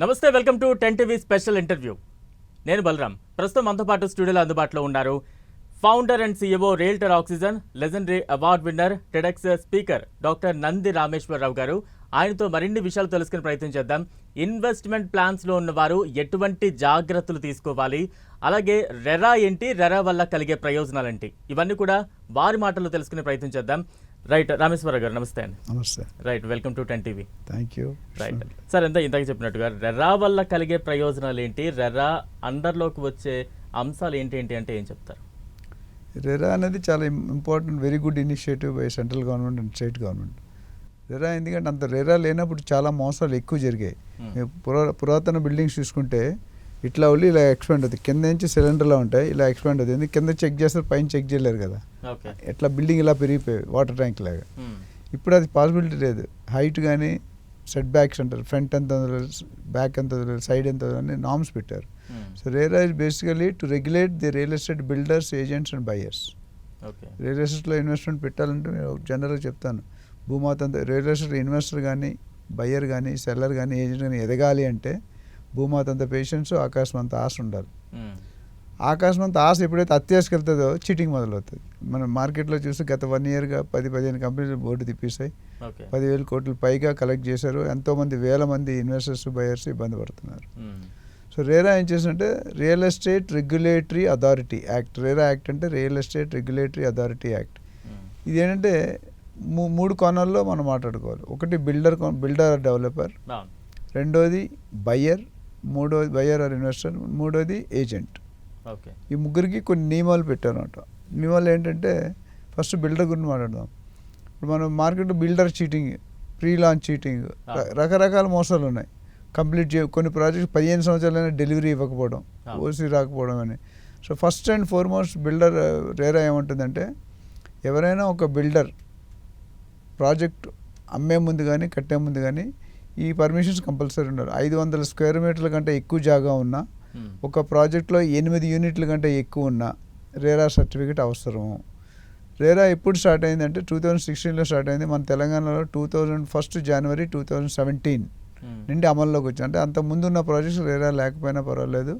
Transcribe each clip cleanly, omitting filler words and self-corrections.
నమస్తే, welcome to 10 TV special interview. నేను బలరాం. ప్రస్తుతం మనతో పాటు స్టూడియోలో అందుబాటులో ఉన్నారు founder and CEO realtor oxygen, legendary award winner, TEDx speaker doctor Nandi Rameshwar Rao గారు. ఆయనతో మరిన్ని విషయాలు తెలుసుకునే ప్రయత్నం చేద్దాం. ఇన్వెస్ట్మెంట్ ప్లాన్స్లో ఉన్నవారు ఎటువంటి జాగ్రత్తలు తీసుకోవాలి, అలాగే రెరా ఏంటి, రెరా వల్ల కలిగే ప్రయోజనాలేంటి, ఇవన్నీ కూడా వారి మాటల్లో తెలుసుకునే ప్రయత్నం చేద్దాం. రైట్, రామేశ్వరరావు గారు నమస్తే అండి. నమస్తే. Right, welcome to 10 TV. Thank you. Right sir, ఇందాక చెప్పినట్టుగా రెరా వల్ల కలిగే ప్రయోజనాలు ఏంటి, రెరా అండర్లోకి వచ్చే అంశాలు ఏంటి ఏంటి అంటే ఏం చెప్తారు? రెరా అనేది చాలా important, very good initiative by central government and state government. RERA ఎందుకంటే అంత రెరా లేనప్పుడు చాలా మోసాలు ఎక్కువ జరిగాయి. పురాతన బిల్డింగ్స్ చూసుకుంటే ఇట్లా వెళ్ళి ఇలా ఎక్స్పాండ్ అవుతుంది, కింద నుంచి సిలిండర్లో ఉంటాయి, ఇలా ఎక్స్పాండ్ అవుతుంది. ఎందుకు కింద చెక్ చేస్తారు, పైన చెక్ చేయలేరు కదా, ఎట్లా బిల్డింగ్ ఇలా పెరిగిపోయాయి వాటర్ ట్యాంక్ లాగా. ఇప్పుడు అది పాసిబిలిటీ లేదు. హైట్ కానీ సెట్ బ్యాక్స్ అంటారు, ఫ్రంట్ ఎంత బ్యాక్ ఎంత సైడ్ ఎంత అని నామ్స్ పెట్టారు. So RERA is basically to regulate the real estate builders, agents and buyers. Real ఎస్టేట్లో ఇన్వెస్ట్మెంట్ పెట్టాలంటే నేను జనరల్గా చెప్తాను, భూమాత రియల్ ఎస్టేట్ ఇన్వెస్టర్ కానీ బయ్యర్ కానీ సెల్లర్ కానీ ఏజెంట్ కానీ ఎదగాలి అంటే భూమాత అంత పేషెన్స్, ఆకాశం అంత ఆశ ఉండాలి. ఆకాశం అంత ఆశ ఎప్పుడైతే అత్యాశకెళ్తుందో చీటింగ్ మొదలవుతుంది. మనం మార్కెట్లో చూసి గత 1 yearగా 10-15 కంపెనీలు బోర్డు తిప్పేశాయి. 10,000 కోట్లు పైగా కలెక్ట్ చేశారు. ఎంతోమంది వేల మంది ఇన్వెస్టర్స్ బయర్స్ ఇబ్బంది పడుతున్నారు. సో రేరా ఏం చేసిందంటే real estate regulatory authority act. RERA act అంటే real estate regulatory authority act. ఇది ఏంటంటే 3 కోణాల్లో మనం మాట్లాడుకోవాలి. ఒకటి బిల్డర్ డెవలపర్, రెండోది బయ్యర్, మూడోది బయ్యర్ ఆర్ ఇన్వెస్టర్, మూడోది ఏజెంట్. ఈ ముగ్గురికి కొన్ని నియమాలు పెట్టారన్నమాట. నియమాలు ఏంటంటే ఫస్ట్ బిల్డర్ గురించి మాట్లాడదాం. ఇప్పుడు మనం మార్కెట్లో builder cheating, pre launch cheating, రకరకాల మోసాలు ఉన్నాయి. కొన్ని ప్రాజెక్ట్స్ 15 సంవత్సరాలైనా డెలివరీ ఇవ్వకపోవడం, ఓసీ రాకపోవడం అని. So first and foremost builder RERA ఏమంటుందంటే, ఎవరైనా ఒక బిల్డర్ ప్రాజెక్ట్ అమ్మే ముందు కానీ కట్టే ముందు కానీ ఈ పర్మిషన్స్ కంపల్సరీ ఉండాలి. 500 స్క్వేర్ మీటర్ల కంటే ఎక్కువ జాగా ఉన్నా, ఒక ప్రాజెక్ట్లో 8 యూనిట్ల కంటే ఎక్కువ ఉన్నా రేరా సర్టిఫికేట్ అవసరము. రేరా ఎప్పుడు స్టార్ట్ అయిందంటే 2016లో స్టార్ట్ అయింది. మన తెలంగాణలో 1 జనవరి 2017 నుండి అమల్లోకి వచ్చింది. అంటే అంత ముందు ఉన్న ప్రాజెక్ట్స్ రేరా లేకపోయినా పర్వాలేదు.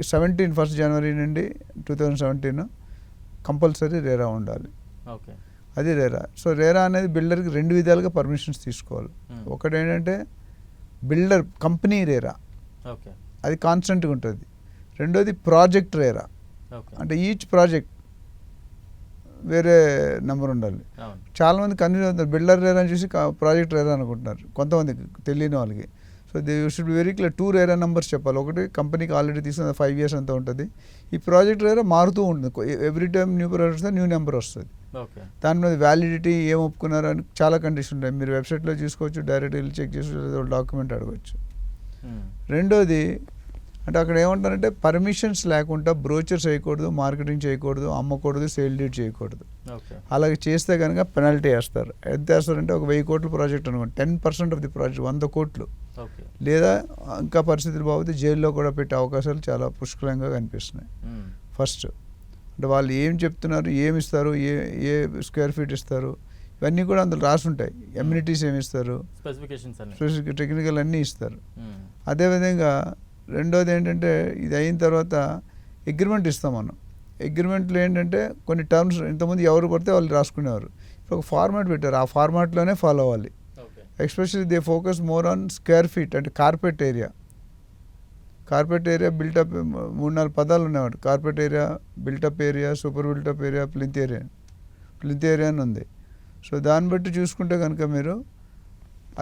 1 జనవరి నుండి 2017 కంపల్సరీ రేరా ఉండాలి. అది రేరా. సో రేరా అనేది బిల్డర్కి 2 విధాలుగా పర్మిషన్స్ తీసుకోవాలి. ఒకటి ఏంటంటే బిల్డర్ కంపెనీ రేరా, అది కాన్స్టెంట్గా ఉంటుంది. రెండోది ప్రాజెక్ట్ రేరా, అంటే ఈచ్ ప్రాజెక్ట్ వేరే నెంబర్ ఉండాలి. చాలామంది కన్ఫ్యూజ్ అవుతారు, బిల్డర్ రేరా అని చూసి ప్రాజెక్ట్ రేరా అనుకుంటున్నారు కొంతమంది తెలియని వాళ్ళకి. So they should be very clear. 2 RERA numbers చెప్పాలి. ఒకటి కంపెనీకి ఆల్రెడీ తీసుకున్న 5 years అంతా ఉంటుంది. ఈ ప్రాజెక్ట్ రేరా మారుతూ ఉంటుంది. ఎవ్రీ టైం న్యూ ప్రాజెక్ట్ వస్తే న్యూ నెంబర్ వస్తుంది. దాని మీద వ్యాలిడిటీ ఏం ఒప్పుకున్నారు అని చాలా కండిషన్ ఉంటాయి. మీరు వెబ్సైట్లో చూసుకోవచ్చు, డైరెక్ట్ వెళ్ళి చెక్ చేసుకోవచ్చు, డాక్యుమెంట్ అడగవచ్చు. రెండోది అంటే అక్కడ ఏమంటారంటే పర్మిషన్స్ లేకుండా బ్రోచర్స్ చేయకూడదు, మార్కెటింగ్ చేయకూడదు, అమ్మకూడదు, సేల్ డీడ్ చేయకూడదు. అలాగే చేస్తే కనుక పెనాల్టీ వేస్తారు. ఎంత వేస్తారంటే ఒక 1000 కోట్ల ప్రాజెక్ట్ అనుకోండి, 10% ఆఫ్ ది ప్రాజెక్ట్ 100 కోట్లు, లేదా ఇంకా పరిస్థితులు బాగుంది జైల్లో కూడా పెట్టే అవకాశాలు చాలా పుష్కలంగా కనిపిస్తున్నాయి. ఫస్ట్ అంటే వాళ్ళు ఏం చెప్తున్నారు, ఏమి ఇస్తారు, ఏ స్క్వేర్ ఫీట్ ఇస్తారు, ఇవన్నీ కూడా అందులో రాసి ఉంటాయి. ఎమ్యూనిటీస్ ఏమి ఇస్తారు, స్పెసిఫిక్ టెక్నికల్ అన్నీ ఇస్తారు. అదేవిధంగా రెండోది ఏంటంటే ఇది అయిన తర్వాత అగ్రిమెంట్ ఇస్తాం మనం. అగ్రిమెంట్లో ఏంటంటే కొన్ని టర్మ్స్ ఇంతకుముందు ఎవరు పడితే వాళ్ళు రాసుకునేవారు. ఇప్పుడు ఒక ఫార్మాట్ పెట్టారు, ఆ ఫార్మాట్లోనే ఫాలో అవ్వాలి. Especially they focus more on square feet, అంటే కార్పెట్ ఏరియా బిల్టప్ 3-4 పదాలు ఉన్నాయన్నమాట. Carpet area, built-up area, super built-up area, plinth area అని ఉంది. సో దాన్ని బట్టి చూసుకుంటే కనుక మీరు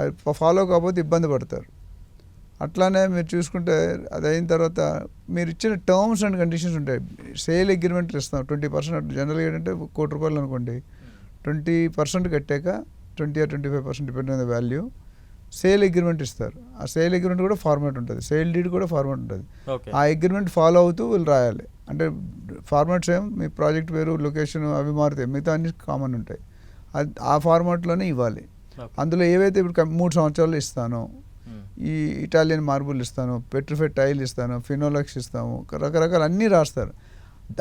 అది ఫాలో కాకపోతే ఇబ్బంది పడతారు. అట్లానే మీరు చూసుకుంటే అది అయిన తర్వాత మీరు ఇచ్చిన టర్మ్స్ అండ్ కండిషన్స్ ఉంటాయి. సేల్ అగ్రిమెంట్ ఇస్తాం 20%. జనరల్గా ఏంటంటే ₹1,00,00,000 అనుకోండి, 20% కట్టాక 20 or 25% depend on the value sale agreement ఇస్తారు. ఆ సేల్ అగ్రిమెంట్ కూడా ఫార్మాట్ ఉంటుంది, సేల్ డీడ్ కూడా ఫార్మాట్ ఉంటుంది. ఆ అగ్రిమెంట్ ఫాలో అవుతూ వీళ్ళు రాయాలి. అంటే ఫార్మాట్స్ ఏం, మీ ప్రాజెక్ట్ పేరు, లొకేషన్ అవి మారుతాయి, మిగతా అన్ని కామన్ ఉంటాయి. ఆ ఫార్మాట్లోనే ఇవ్వాలి. అందులో ఏవైతే ఇప్పుడు 3 సంవత్సరాలు ఇస్తానో, ఈ ఇటాలియన్ మార్బుల్ ఇస్తాను, పెట్రిఫైడ్ టైల్ ఇస్తాను, ఫినోలక్స్ ఇస్తాము, రకరకాల అన్నీ రాస్తారు.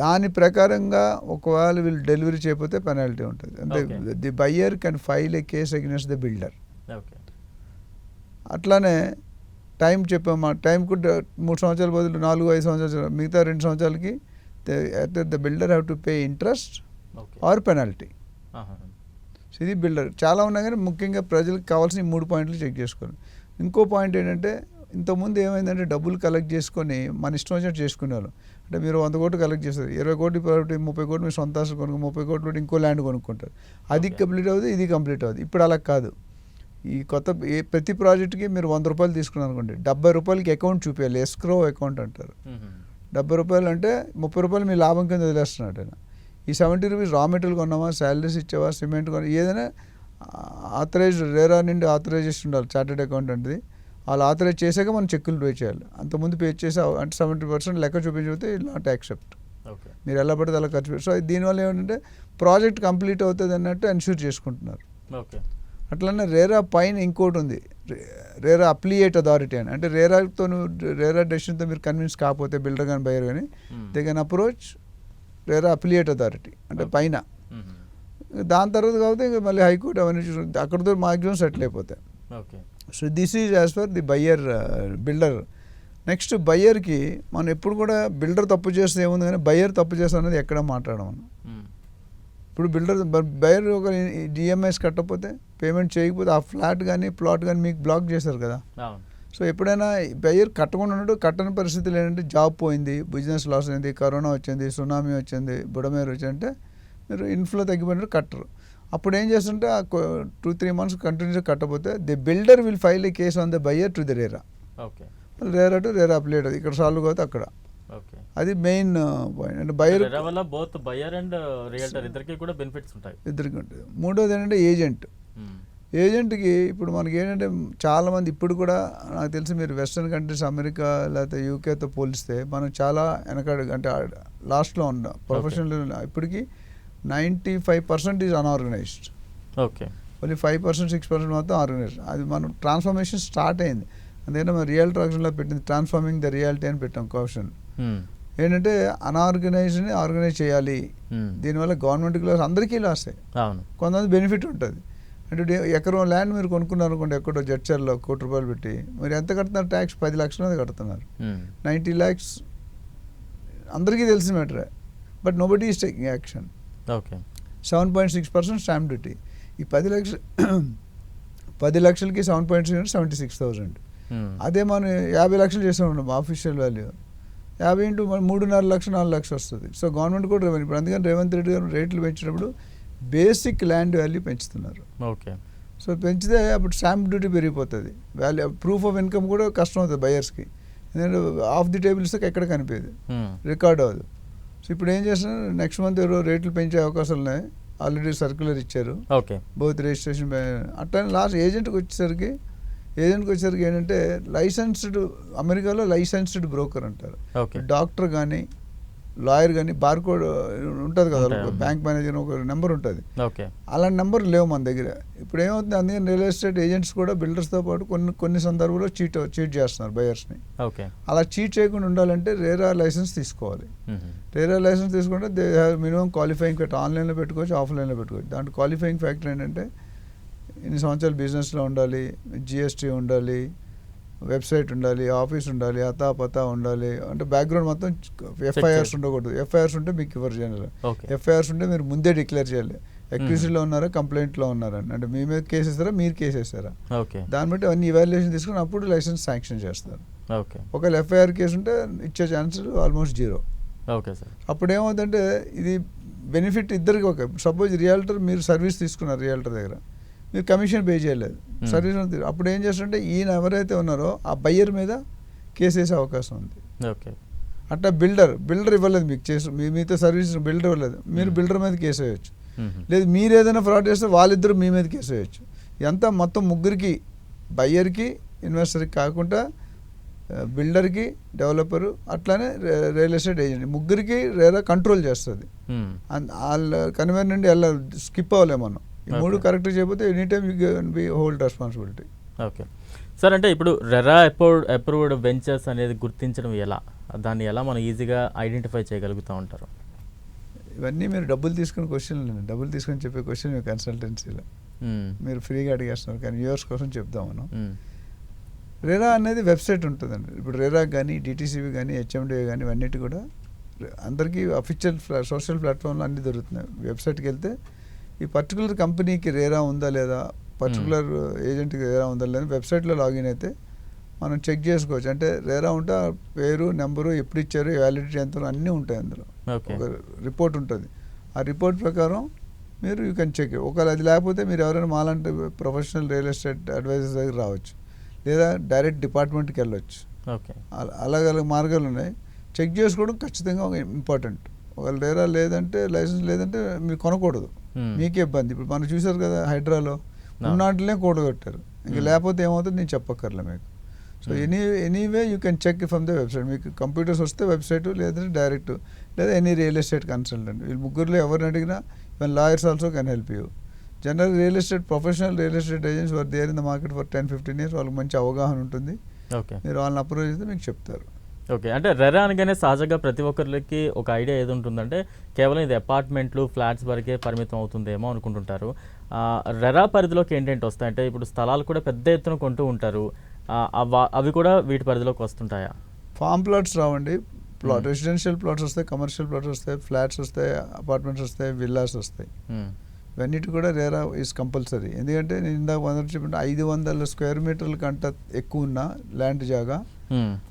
దాని ప్రకారంగా ఒకవేళ వీళ్ళు డెలివరీ చేయకపోతే పెనాల్టీ ఉంటుంది. అంటే the buyer can file a case against the builder. అట్లానే టైం చెప్పామా టైంకు 3 సంవత్సరాల బదులు 4-5 సంవత్సరాలు మిగతా 2 సంవత్సరాలకి the builder have to pay interest okay. Or penalty. ఆహా. సో ఇది బిల్డర్ చాలా ఉన్నాయి కానీ ముఖ్యంగా ప్రజలకు కావాల్సిన 3 పాయింట్లు చెక్ చేసుకోవాలి. ఇంకో పాయింట్ ఏంటంటే ఇంతకుముందు ఏమైందంటే డబ్బులు కలెక్ట్ చేసుకొని మన ఇష్టం వచ్చినట్టు చేసుకునేవాళ్ళం. అంటే మీరు 100 కోట్లు కలెక్ట్ చేస్తారు, 20 కోట్లు ప్రాపర్టీ, 30 కోట్లు మీరు సొంత ఆస్తులు కొనుక్కు 30 కోట్లు ఇంకో ల్యాండ్ కొనుక్కుంటారు. అది Okay. కంప్లీట్ అవుతుంది, ఇది కంప్లీట్ అవుతుంది. ఇప్పుడు అలా కాదు. ఈ కొత్త ప్రతి ప్రాజెక్ట్కి మీరు 100 రూపాయలు తీసుకున్నారు అనుకోండి, 70 రూపాయలకి అకౌంట్ చూపించాలి. ఎస్క్రో అకౌంట్ అంటారు. మ్మ్. 70 రూపాయలు అంటే 30 రూపాయలు మీ లాభం కింద వదిలేస్తున్నాడు ఆయన. ఈ 70 రూపీస్ రా మెటీరియల్ కొన్నావా, శాలరీస్ ఇచ్చావా, సిమెంట్ కొన్నా, ఏదైనా ఆథరైజ్డ్ రేరా నుండి ఆథరైజేషన్ ఉండాలి చార్టెడ్ అకౌంటెంట్ది. వాళ్ళు ఆథరైజ్ చేశాక మనం చెక్కులు పే చేయాలి. అంతకుముందు పే చేసి అంటే 70% లెక్క చూపించకపోతే నాట్ యాక్సెప్ట్. ఓకే. మీరు ఎలా పడితే అలా ఖర్చు పెట్టి. సో దీనివల్ల ఏమంటే ప్రాజెక్ట్ కంప్లీట్ అవుతుంది అన్నట్టు ఎన్ష్యూర్ చేసుకుంటున్నారు. ఓకే. అట్లనే రేరా పైన ఇంకోటి ఉంది, రేరా అప్లియేట్ అథారిటీ అని. అంటే రేరాతో రేరా డెసిషన్తో మీరు కన్విన్స్ కాకపోతే బిల్డర్ కానీ బయర్ కానీ they can approach RERA appellate authority అంటే పైన. మ్మ్. దాని తర్వాత కాబట్టి ఇంకా మళ్ళీ హైకోర్టు అవన్నీ చూసి అక్కడితో మ్యాక్సిమం సెటిల్ అయిపోతాయి. Okay. So this is as per the buyer builder. Next బయ్యర్కి మనం ఎప్పుడు కూడా బిల్డర్ తప్పు చేస్తే ఏముంది కానీ బయ్యర్ తప్పు చేస్తా అనేది ఎక్కడ మాట్లాడడం మనం. మ్మ్. ఇప్పుడు బిల్డర్ బయర్ ఒక జిఎంఐస్ కట్టకపోతే పేమెంట్ చేయకపోతే ఆ ఫ్లాట్ కానీ ప్లాట్ కానీ మీకు బ్లాక్ చేశారు కదా. అవును. సో ఎప్పుడైనా బయర్ కట్టకుండా ఉన్నట్టు కట్టని పరిస్థితులు ఏంటంటే జాబ్ పోయింది, బిజినెస్ లాస్ అయింది, కరోనా వచ్చింది, సునామీ వచ్చింది, బుడమేరు వచ్చిందంటే మీరు ఇన్ఫ్లో తగ్గిపోయినట్టు కట్టరు. అప్పుడు ఏం చేస్తుంటే 2-3 months కంటిన్యూస్గా కట్టకపోతే the builder will file a case on the buyer to the RERA. Okay. RERA to RERA appellate ఇక్కడ సాల్వ్ అవుతుంది అక్కడ. ఓకే. అది మెయిన్ పాయింట్. అంటే బయ్యర్ రేరా వల్ల బోత్ బయర్ అండ్ రియల్టర్ ఇద్దరికి కూడా బెనిఫిట్స్ ఉంటాయి. ఇద్దరికి ఉంటుంది. మూడోది ఏంటంటే ఏజెంట్. మ్మ్. ఏజెంట్కి ఇప్పుడు మనకి ఏంటంటే చాలామంది ఇప్పుడు కూడా నాకు తెలిసి మీరు వెస్ట్రన్ కంట్రీస్ అమెరికా లేకపోతే యూకేతో పోలిస్తే మనం చాలా వెనకాడు అంటే లాస్ట్లో ఉన్నాం ప్రొఫెషనల్. ఇప్పటికీ 95% ఈజ్ అన్ఆర్గనైజ్డ్. ఓకే. ఓన్లీ 5%-6% మాత్రం ఆర్గనైజ్డ్. అది మనం ట్రాన్స్ఫర్మేషన్ స్టార్ట్ అయింది. అందుకని మనం రియల్ ట్రాక్షన్లో పెట్టింది ట్రాన్స్ఫార్మింగ్ ద రియాలిటీ అని పెట్టాం క్వశ్చన్. మ్మ్. ఏంటంటే అన్ఆర్గనైజ్డ్ని ఆర్గనైజ్ చేయాలి. మ్మ్. దీనివల్ల గవర్నమెంట్కి లాస్, అందరికీ లాసే. అవును. కొంతమంది బెనిఫిట్ ఉంటుంది. అంటే ఎకరం ల్యాండ్ మీరు కొనుక్కున్నారు అనుకోండి ఎక్కడో జడ్చర్లో 1 కోటి రూపాయలు పెట్టి మీరు ఎంత కడుతున్నారు ట్యాక్స్? 10 లక్షల మీద కడుతున్నారు. మ్మ్. 90 lakhs అందరికీ తెలిసిన మ్యాటరే. But nobody is taking action. Okay. 7.6% stamp duty. ఈ 10 లక్షలకి 7.6 అంటే 76,000. మ్మ్. అదే మనం 50 లక్షలు చేసాం ఆఫీషియల్ వాల్యూ, 50 ఇంటూ 3.5 లక్షలు 4 లక్షలు వస్తుంది. సో గవర్నమెంట్ కూడా రెవెన్యూ. ఇప్పుడు అందుకని రేవంత్ రెడ్డి గారు రేట్లు పెంచినప్పుడు బేసిక్ ల్యాండ్ వాల్యూ పెంచుతున్నారు. ఓకే. సో పెంచితే అప్పుడు స్టాంప్ డ్యూటీ పెరిగిపోతుంది. వాల్యూ ప్రూఫ్ ఆఫ్ ఇన్కమ్ కూడా కష్టం అవుతుంది బయర్స్కి. ఎందుకంటే ఆఫ్ ది టేబుల్ ఇస్తే ఎక్కడ కనిపించదు, మ్మ్. రికార్డ్ అవ్వదు. సో ఇప్పుడు ఏం చేస్తున్నారు, నెక్స్ట్ మంత్ రేట్లు పెంచే అవకాశాలు ఉన్నాయి. ఆల్రెడీ సర్క్యులర్ ఇచ్చారు ఓకే. Both registration. అట్లా లాస్ట్ ఏజెంట్కి వచ్చేసరికి ఏంటంటే లైసెన్స్డ్, అమెరికాలో లైసెన్స్డ్ బ్రోకర్ అంటారు. ఓకే. డాక్టర్ కానీ లాయర్ కానీ బార్కోడ్ ఉంటుంది కదా, ఉంటాయి. బ్యాంక్ మేనేజర్ ఒక నెంబర్ ఉంటుంది. ఓకే. అలాంటి నెంబర్ లేవు మన దగ్గర. ఇప్పుడు ఏమవుతుంది, అందుకని రియల్ ఎస్టేట్ ఏజెంట్స్ కూడా బిల్డర్స్తో పాటు కొన్ని సందర్భాల్లో చీట్ చేస్తున్నారు బయర్స్ని. ఓకే. అలా చీట్ చేయకుండా ఉండాలంటే రేరా లైసెన్స్ తీసుకోవాలి. మ్మ్. రేరా లైసెన్స్ తీసుకుంటే they have minimum qualifying factor. ఆన్లైన్లో పెట్టుకోవచ్చు, ఆఫ్లైన్లో పెట్టుకోవచ్చు. దాంట్లో క్వాలిఫైయింగ్ ఫ్యాక్టర్ ఏంటంటే ఇన్ని సంవత్సరాలు బిజినెస్లో ఉండాలి, జిఎస్టీ ఉండాలి, వెబ్సైట్ ఉండాలి, ఆఫీస్ ఉండాలి, అతాపతా ఉండాలి. అంటే బ్యాక్గ్రౌండ్ మొత్తం ఎఫ్ఐఆర్స్ ఉండకూడదు. ఎఫ్ఐఆర్స్ ఉంటే మీకు ఇవ్వరు జనరల్. ఓకే. ఎఫ్ఐఆర్స్ ఉంటే మీరు ముందే డిక్లేర్ చేయాలి అక్యూజ్డ్లో ఉన్నారా కంప్లైంట్లో ఉన్నారని. అంటే మీ మీద కేసు వేస్తారా, మీరు కేసు వేస్తారా, ఓకే. దాన్ని బట్టి అన్ని ఇవాల్యుయేషన్ తీసుకుని అప్పుడు లైసెన్స్ శాంక్షన్ చేస్తారు. ఓకే. ఒకవేళ ఎఫ్ఐఆర్ కేసు ఉంటే ఇచ్చే ఛాన్సెస్ ఆల్మోస్ట్ 0. Okay sir. అప్పుడు ఏమవుతుందంటే ఇది బెనిఫిట్ ఇద్దరికి. ఒక సపోజ్ రియాల్టర్ మీరు సర్వీస్ తీసుకున్నారు, రియాల్టర్ దగ్గర మీరు కమిషన్ పే చేయలేదు, సర్వీస్ అప్పుడు ఏం చేస్తుంటే ఈయన ఎవరైతే ఉన్నారో ఆ బయ్యర్ మీద కేసు వేసే అవకాశం ఉంది. ఓకే. అట్లా బిల్డర్ ఇవ్వలేదు మీకు చేసి మీతో సర్వీస్ బిల్డర్ ఇవ్వలేదు, మీరు బిల్డర్ మీద కేసు వేయచ్చు. మ్మ్. లేదు మీరు ఏదైనా ఫ్రాడ్ చేస్తే వాళ్ళిద్దరు మీ మీద కేసు వేయచ్చు. ఇదంతా మొత్తం ముగ్గురికి, బయ్యర్కి, ఇన్వెస్టర్కి కాకుండా బిల్డర్కి, డెవలపరు, అట్లానే రియల్ ఎస్టేట్ ఏజెంట్, ముగ్గురికి రేరా కంట్రోల్ చేస్తుంది. మ్మ్. వాళ్ళ కన్వీనర్ నుండి స్కిప్ అవ్వలేము మనం. ఈ 3 కరెక్ట్ చేయకపోతే any time you can be hold responsibility. Okay sir. అంటే ఇప్పుడు రెరా అప్రూవ్డ్ వెంచర్స్ అనేది గుర్తించడం ఎలా, దాన్ని ఎలా మనం ఈజీగా ఐడెంటిఫై చేయగలుగుతూ ఉంటారు? ఇవన్నీ మీరు డబ్బులు తీసుకుని డబ్బులు తీసుకొని చెప్పే క్వశ్చన్ మీ కన్సల్టెన్సీలో మీరు ఫ్రీగా అడిగేస్తున్నారు, కానీ వ్యూవర్స్ కోసం చెప్దాం మనం. రేరా అనేది వెబ్సైట్ ఉంటుందండి. ఇప్పుడు రేరా కానీ డిటీసీబీ కానీ హెచ్ఎండిఏ కానీ ఇవన్నిటి కూడా అందరికీ అఫీషియల్ సోషల్ ప్లాట్ఫామ్లో అన్నీ దొరుకుతున్నాయి. వెబ్సైట్కి వెళ్తే ఈ పర్టికులర్ కంపెనీకి రేరా ఉందా లేదా, పర్టికులర్ ఏజెంట్కి రేరా ఉందా లేదా వెబ్సైట్లో లాగిన్ అయితే మనం చెక్ చేసుకోవచ్చు. అంటే రేరా ఉంటే ఆ పేరు, నెంబరు, ఎప్పుడు ఇచ్చారు, వ్యాలిడిటీ ఎంత అన్నీ ఉంటాయి అందులో. ఒక రిపోర్ట్ ఉంటుంది. ఆ రిపోర్ట్ ప్రకారం మీరు యూ కెన్ చెక్. ఒకవేళ అది లేకపోతే మీరు ఎవరైనా మాలాంటి ప్రొఫెషనల్ రియల్ ఎస్టేట్ అడ్వైజర్స్ దగ్గర రావచ్చు, లేదా డైరెక్ట్ డిపార్ట్మెంట్కి వెళ్ళొచ్చు. అలాగ మార్గాలు ఉన్నాయి. చెక్ చేసుకోవడం ఖచ్చితంగా ఇంపార్టెంట్. ఒకవేళ రేరా లేదంటే, లైసెన్స్ లేదంటే మీరు కొనకూడదు, మీకే ఇబ్బంది. ఇప్పుడు మనం చూసారు కదా హైడ్రాలో ఉన్నట్లనే కూడగొట్టారు. ఇంకా లేకపోతే ఏమవుతుంది నేను చెప్పక్కర్లే మీకు. So anyway you can check from the website. మీకు కంప్యూటర్స్ వస్తే వెబ్సైట్, లేదంటే డైరెక్ట్, లేదా ఎనీ రియల్ ఎస్టేట్ కన్సల్టెంట్. వీళ్ళు ముగ్గురులో ఎవరిని అడిగినా, even lawyers also can help you. General real estate professional real estate agents were there in the market for 10-15 years. వాళ్ళకి మంచి అవగాహన ఉంటుంది. మీరు వాళ్ళని అప్రోచ్ చేస్తే మీకు చెప్తారు. ఓకే. అంటే రెరా అనగానే సహజంగా ప్రతి ఒక్కరికి ఒక ఐడియా ఏది ఉంటుందంటే కేవలం ఇది అపార్ట్మెంట్లు, ఫ్లాట్స్ వరకే పరిమితం అవుతుందేమో అనుకుంటుంటారు. రెరా పరిధిలోకి ఏంటంటే వస్తాయంటే ఇప్పుడు స్థలాలు కూడా పెద్ద ఎత్తున కొంటూ ఉంటారు, అవి కూడా వీటి పరిధిలోకి వస్తుంటాయా? ఫామ్ ప్లాట్స్ రావండి. రెసిడెన్షియల్ ప్లాట్స్ వస్తాయి, కమర్షియల్ ప్లాట్స్ వస్తాయి, ఫ్లాట్స్ వస్తాయి, అపార్ట్మెంట్స్ వస్తాయి, విల్లాస్ వస్తాయి. ఇవన్నిటి కూడా రేరా ఈజ్ కంపల్సరీ. ఎందుకంటే నేను ఇందాక చెప్పిన 500 square meters కంటే ఎక్కువ ఉన్న ల్యాండ్ జాగా,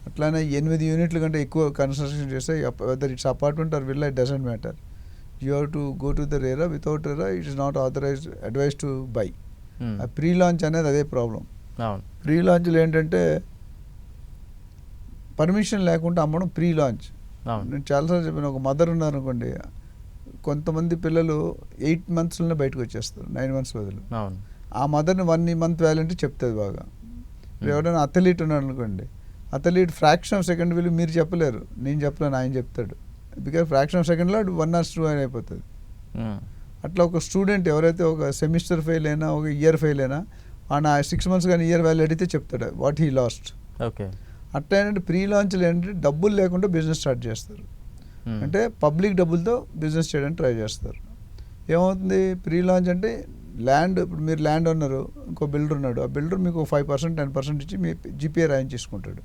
అట్లానే 8 యూనిట్ల కంటే ఎక్కువ కన్స్ట్రక్షన్ చేస్తే, whether it's apartment or villa, it doesn't matter. You have to go to the RERA. Without RERA it is not advise to buy. Pre launch అనేది అదే ప్రాబ్లం. ప్రీ లాంచ్లు ఏంటంటే పర్మిషన్ లేకుండా అమ్మడం ప్రీ లాంచ్. నేను చాలాసార్లు చెప్పిన, ఒక మదర్ ఉన్నారనుకోండి, కొంతమంది పిల్లలు 8 monthsలోనే బయటకు వచ్చేస్తారు, 9 months బదులు. ఆ మదర్ని 1 month వ్యాలంటీ చెప్తుంది బాగా. ఎవరైనా అథ్లీట్ ఉన్నాడు అనుకోండి, అథ్లీట్ ఫ్రాక్షన్ ఆఫ్ సెకండ్ విలువ మీరు చెప్పలేరు, నేను చెప్పలేను, ఆయన చెప్తాడు. బికాజ్ ఫ్రాక్షన్ ఆఫ్ సెకండ్లో 1 or 2 అయిపోతుంది. అట్లా ఒక స్టూడెంట్ ఎవరైతే ఒక సెమిస్టర్ ఫెయిల్ అయినా, ఒక ఇయర్ ఫెయిల్ అయినా, ఆయన 6 months కానీ ఇయర్ వాల్యూ అడిగితే చెప్తాడు వాట్ హీ లాస్ట్. అట్లా ఏంటంటే ప్రీ లాంచ్లు ఏంటంటే డబ్బులు లేకుండా బిజినెస్ స్టార్ట్ చేస్తారు. అంటే పబ్లిక్ డబ్బులతో బిజినెస్ చేయడానికి ట్రై చేస్తారు. ఏమవుతుంది ప్రీ లాంచ్ అంటే, ల్యాండ్, ఇప్పుడు మీరు ల్యాండ్ ఉన్నారు, ఇంకో బిల్డర్ ఉన్నాడు, ఆ బిల్డర్ మీకు 5%, 10% ఇచ్చి మీ జీపీఏ రాయించేసుకుంటాడు.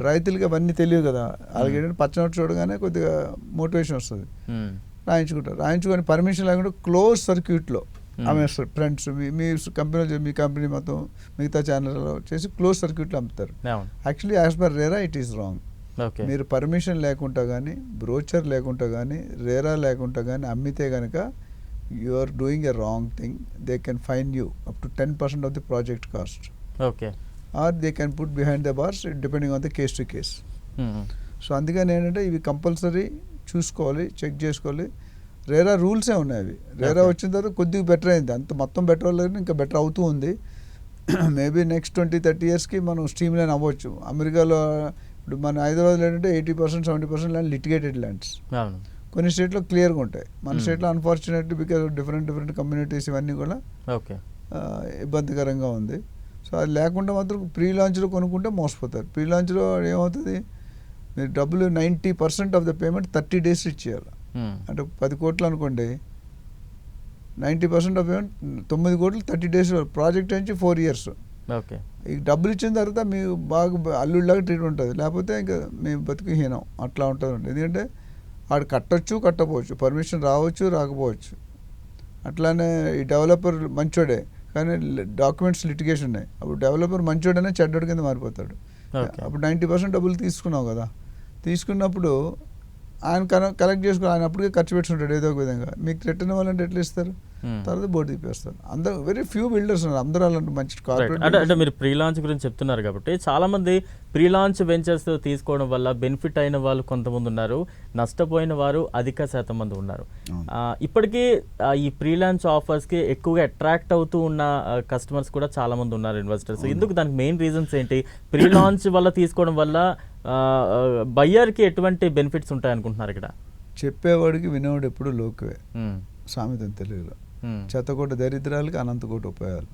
రైతులకి అవన్నీ తెలియదు కదా, అలాగే పచ్చనట్టు చూడగానే కొద్దిగా మోటివేషన్ వస్తుంది, రాయించుకుంటారు. రాయించుకొని పర్మిషన్ లేకుండా క్లోజ్ సర్క్యూట్లో అమ్మేస్తారు. ఫ్రెండ్స్ మీ కంపెనీలో, మీ కంపెనీ మొత్తం మిగతా ఛానల్లో చేసి క్లోజ్ సర్క్యూట్లో అమ్ముతారు. Actually as per RERA it is wrong. మీరు పర్మిషన్ లేకుండా కానీ, బ్రోచర్ లేకుండా కానీ, రేరా లేకుండా కానీ అమ్మితే కనుక you are doing a wrong thing. They can fine you up to 10% of the project cost. Or they can put behind the bars depending on the case to case. So అందుకని ఏంటంటే ఇవి compulsory చూసుకోవాలి, check చేసుకోవాలి. రేరా రూల్సే ఉన్నాయి అవి. రేరా వచ్చిన తర్వాత కొద్దిగా బెటర్ అయింది, అంత మొత్తం బెటర్ అవ్వలేదు, ఇంకా బెటర్ అవుతూ ఉంది. మేబీ నెక్స్ట్ 20-30 yearsకి మనం స్ట్రీమ్ లైన్ అవ్వచ్చు. అమెరికాలో ఇప్పుడు మన హైదరాబాద్లో ఏంటంటే 80%, 70% ల్యాండ్ లిటిగేటెడ్ ల్యాండ్స్. కొన్ని స్టేట్లో క్లియర్గా ఉంటాయి, మన స్టేట్లో అన్ఫార్చునేట్లీ బికాజ్ డిఫరెంట్ కమ్యూనిటీస్ ఇవన్నీ కూడా ఇబ్బందికరంగా ఉంది. సో అది లేకుండా మాత్రం ప్రీ లాంచ్లో కొనుక్కుంటే మోసపోతారు. ప్రీ లాంచ్లో ఏమవుతుంది, మీరు డబ్బులు 90% ఆఫ్ ద పేమెంట్ 30 days ఇచ్చేయాలి. అంటే 10 కోట్లు అనుకోండి, 90% ఆఫ్ పేమెంట్ 9 కోట్లు 30 days. ప్రాజెక్ట్ నుంచి 4 years. ఈ డబ్బులు ఇచ్చిన తర్వాత మీకు బాగా అల్లుడిలాగా ట్రీట్ ఉంటుంది, లేకపోతే ఇంకా మీ బతుకు హీనం అట్లా ఉంటుంది. ఎందుకంటే వాడు కట్టొచ్చు, కట్టపోవచ్చు, పర్మిషన్ రావచ్చు, రాకపోవచ్చు. అట్లానే ఈ డెవలపర్ మంచోడే కానీ డాక్యుమెంట్స్ లిటిగేషన్ ఉన్నాయి, అప్పుడు డెవలపర్ మంచోడనే చెడ్డోడి కింద మారిపోతాడు. అప్పుడు 90% డబ్బులు తీసుకున్నావు కదా, తీసుకున్నప్పుడు ఆయన కలెక్ట్ చేసుకుని ఆయన అప్పటికే ఖర్చు పెట్టుకుంటాడు ఏదో ఒక విధంగా. మీకు రిటర్న్ ఇవ్వాలంటే ఎట్లా ఇస్తారు? తర్వాత బోర్డు తిప్పేస్తారు. అందరూ వెరీ ఫ్యూ బిల్డర్స్ ఉన్నారు, అందరూ అలాంటి మంచి కార్పొరేట్. అంటే మీరు ప్రీ లాంచ్ గురించి చెప్తున్నారు కాబట్టి చాలా మంది ప్రీ లాంచ్ వెంచర్స్ తీసుకోవడం వల్ల బెనిఫిట్ అయిన వాళ్ళు కొంతమంది ఉన్నారు, నష్టపోయిన వారు అధిక శాతం మంది ఉన్నారు. ఇప్పటికీ ఈ ప్రీ లాంచ్ ఆఫర్స్కి ఎక్కువగా అట్రాక్ట్ అవుతూ ఉన్న కస్టమర్స్ కూడా చాలా మంది ఉన్నారు, ఇన్వెస్టర్స్. ఎందుకు, దానికి మెయిన్ రీజన్స్ ఏంటి? ప్రీ లాంచ్ వల్ల తీసుకోవడం వల్ల బయ్యర్కి ఎటువంటి బెనిఫిట్స్ ఉంటాయి అనుకుంటున్నారు? ఇక్కడ చెప్పేవాడికి వినేవాడు ఎప్పుడు లోకువే సామెత తెలుగులో. చెత్తకోట దరిద్రాలకి అనంతకోట ఉపాయాలు.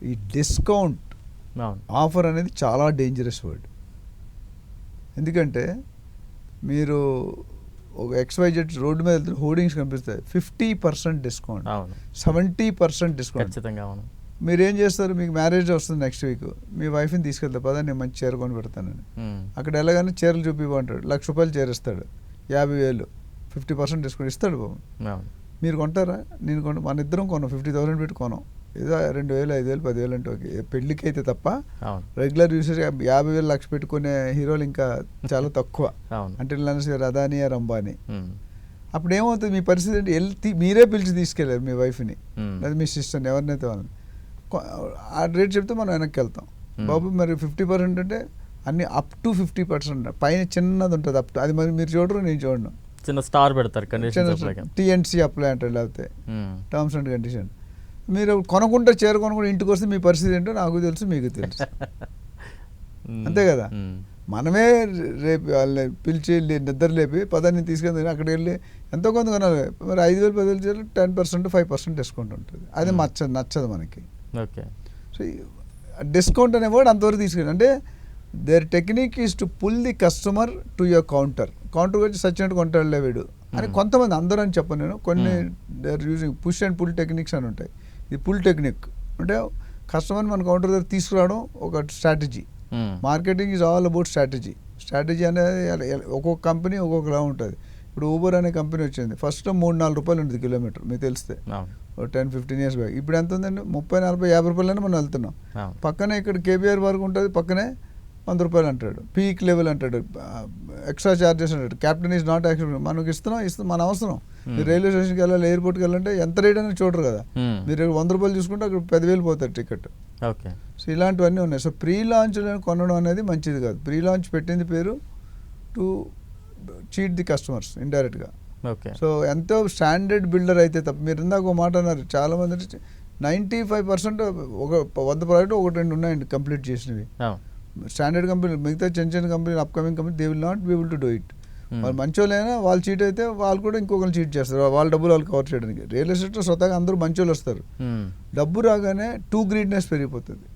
ఈ డిస్కౌంట్ ఆఫర్ అనేది చాలా డేంజరస్ వర్డ్. ఎందుకంటే మీరు ఒక XYZ రోడ్డు మీద హోర్డింగ్స్ కనిపిస్తాయి, 50% డిస్కౌంట్, 70% డిస్కౌంట్. మీరేం చేస్తారు, మీకు మ్యారేజ్ వస్తుంది నెక్స్ట్ వీక్, మీ వైఫ్ని తీసుకెళ్తా పదా నేను మంచి చీర కొని పెడతానని. అక్కడ వెళ్ళగానే చీరలు చూపివ్వంటాడు, ₹1,00,000 చీర ఇస్తాడు, 50,000 50% డిస్కౌంట్ ఇస్తాడు బాబు. మీరు కొంటారా? నేను మన ఇద్దరం కొనం, 50,000 పెట్టి కొనం, ఏదో 2,000 5,000 10,000 అంటే ఓకే, పెళ్ళికి అయితే తప్ప రెగ్యులర్ యూసేజ్ 50,000 1,00,000 పెట్టుకునే హీరోలు ఇంకా చాలా తక్కువ. అంటే అదానీ అంబానీ. అప్పుడు ఏమవుతుంది మీ పరిస్థితి అంటే మీరే పిలిచి తీసుకెళ్ళారు మీ వైఫ్ని లేదా మీ సిస్టర్ని ఎవరినైతే వాళ్ళని, ఆ రేట్ చెప్తే మనం వెనక్కి వెళ్తాం. బాబు మరి 50% అంటే అన్ని అప్ టు 50%, పైన చిన్నది ఉంటుంది అప్ టు, అది మరి మీరు చూడరు నేను చూడను, చిన్న స్టార్ పెడతారు, TNC అప్లై అంటారు, లేకపోతే టర్మ్స్ అండ్ కండిషన్. మీరు కొనుక్కుంటే చీర కొనుక్కుంటే ఇంటికి వస్తే మీ పరిస్థితి ఏంటో నాకు తెలుసు, మీకు తెలుసు, అంతే కదా. మనమే రేపు వాళ్ళని పిలిచి నిద్ర లేపి పదాన్ని తీసుకెళ్ళి అక్కడికి వెళ్ళి ఎంతో కొంత కొనాలి. మరి 5,000 10,000 చీరలు 10% 5% డిస్కౌంట్ ఉంటుంది, అది నచ్చదు మనకి. ఓకే. సో డిస్కౌంట్ అనే వర్డ్ అంతవరకు తీసుకెళ్ళి, అంటే their technique is to pull the customer to your counter వచ్చి సచ్చినట్టు కొంటాడులే వీడు అని కొంతమంది, అందరూ అని చెప్పను నేను, కొన్ని they are using push and pull techniques అని ఉంటాయి. ఇది పుల్ టెక్నిక్ అంటే కస్టమర్ని మన కౌంటర్ దగ్గర తీసుకురావడం ఒక strategy. Marketing is all about strategy అనేది ఒక్కొక్క కంపెనీ ఒక్కొక్కలా ఉంటుంది. ఇప్పుడు ఊబర్ అనే కంపెనీ వచ్చింది, ఫస్ట్ ₹3-4 ఉంటుంది కిలోమీటర్, మీకు తెలిస్తే 10-15 years బ్యాక్. ఇప్పుడు ఎంత ఉందండి, ₹30-40-50 మనం వెళ్తున్నాం. పక్కనే ఇక్కడ KBR వరకు ఉంటుంది, పక్కనే ₹100 అంటాడు, పీక్ లెవెల్ అంటాడు, ఎక్స్ట్రా చార్జెస్ అంటాడు, క్యాప్టెన్ ఈజ్ నాట్ యాక్సెప్ట్. మనకి ఇస్తున్నాం మన అవసరం. మీరు రైల్వే స్టేషన్కి వెళ్ళాలి, ఎయిర్పోర్ట్కి వెళ్ళాలంటే ఎంత రేట్ అనేది చూడరు కదా, మీరు ₹100 చూసుకుంటే అక్కడ 10,000 పోతారు టికెట్. ఓకే. సో ఇలాంటివన్నీ ఉన్నాయి. సో ప్రీ లాంచ్ కొనడం అనేది మంచిది కాదు. ప్రీ లాంచ్ పెట్టింది పేరు టు చీట్ ది కస్టమర్స్ ఇండైరెక్ట్గా. ఓకే. సో ఎంతో స్టాండర్డ్ బిల్డర్ అయితే తప్ప, మీరు ఇందాక ఒక మాట అన్నారు, చాలామంది 95% ఒక 100 ప్రాజెక్ట్ 1-2 ఉన్నాయండి కంప్లీట్ చేసినవి స్టాండర్డ్ కంపెనీ. మిగతా చిన్న కంపెనీలు upcoming company they will not be able to do it. వాళ్ళు మంచోళ్ళైనా వాళ్ళు చీట్ అయితే వాళ్ళు కూడా ఇంకొకరిని చీట్ చేస్తారు, వాళ్ళ డబ్బులు వాళ్ళు కవర్ చేయడానికి. రియల్ ఎస్టేట్లో స్వతహాగా అందరూ మంచోళ్ళు వస్తారు, డబ్బు రాగానే టూ గ్రీడ్నెస్ పెరిగిపోతుంది.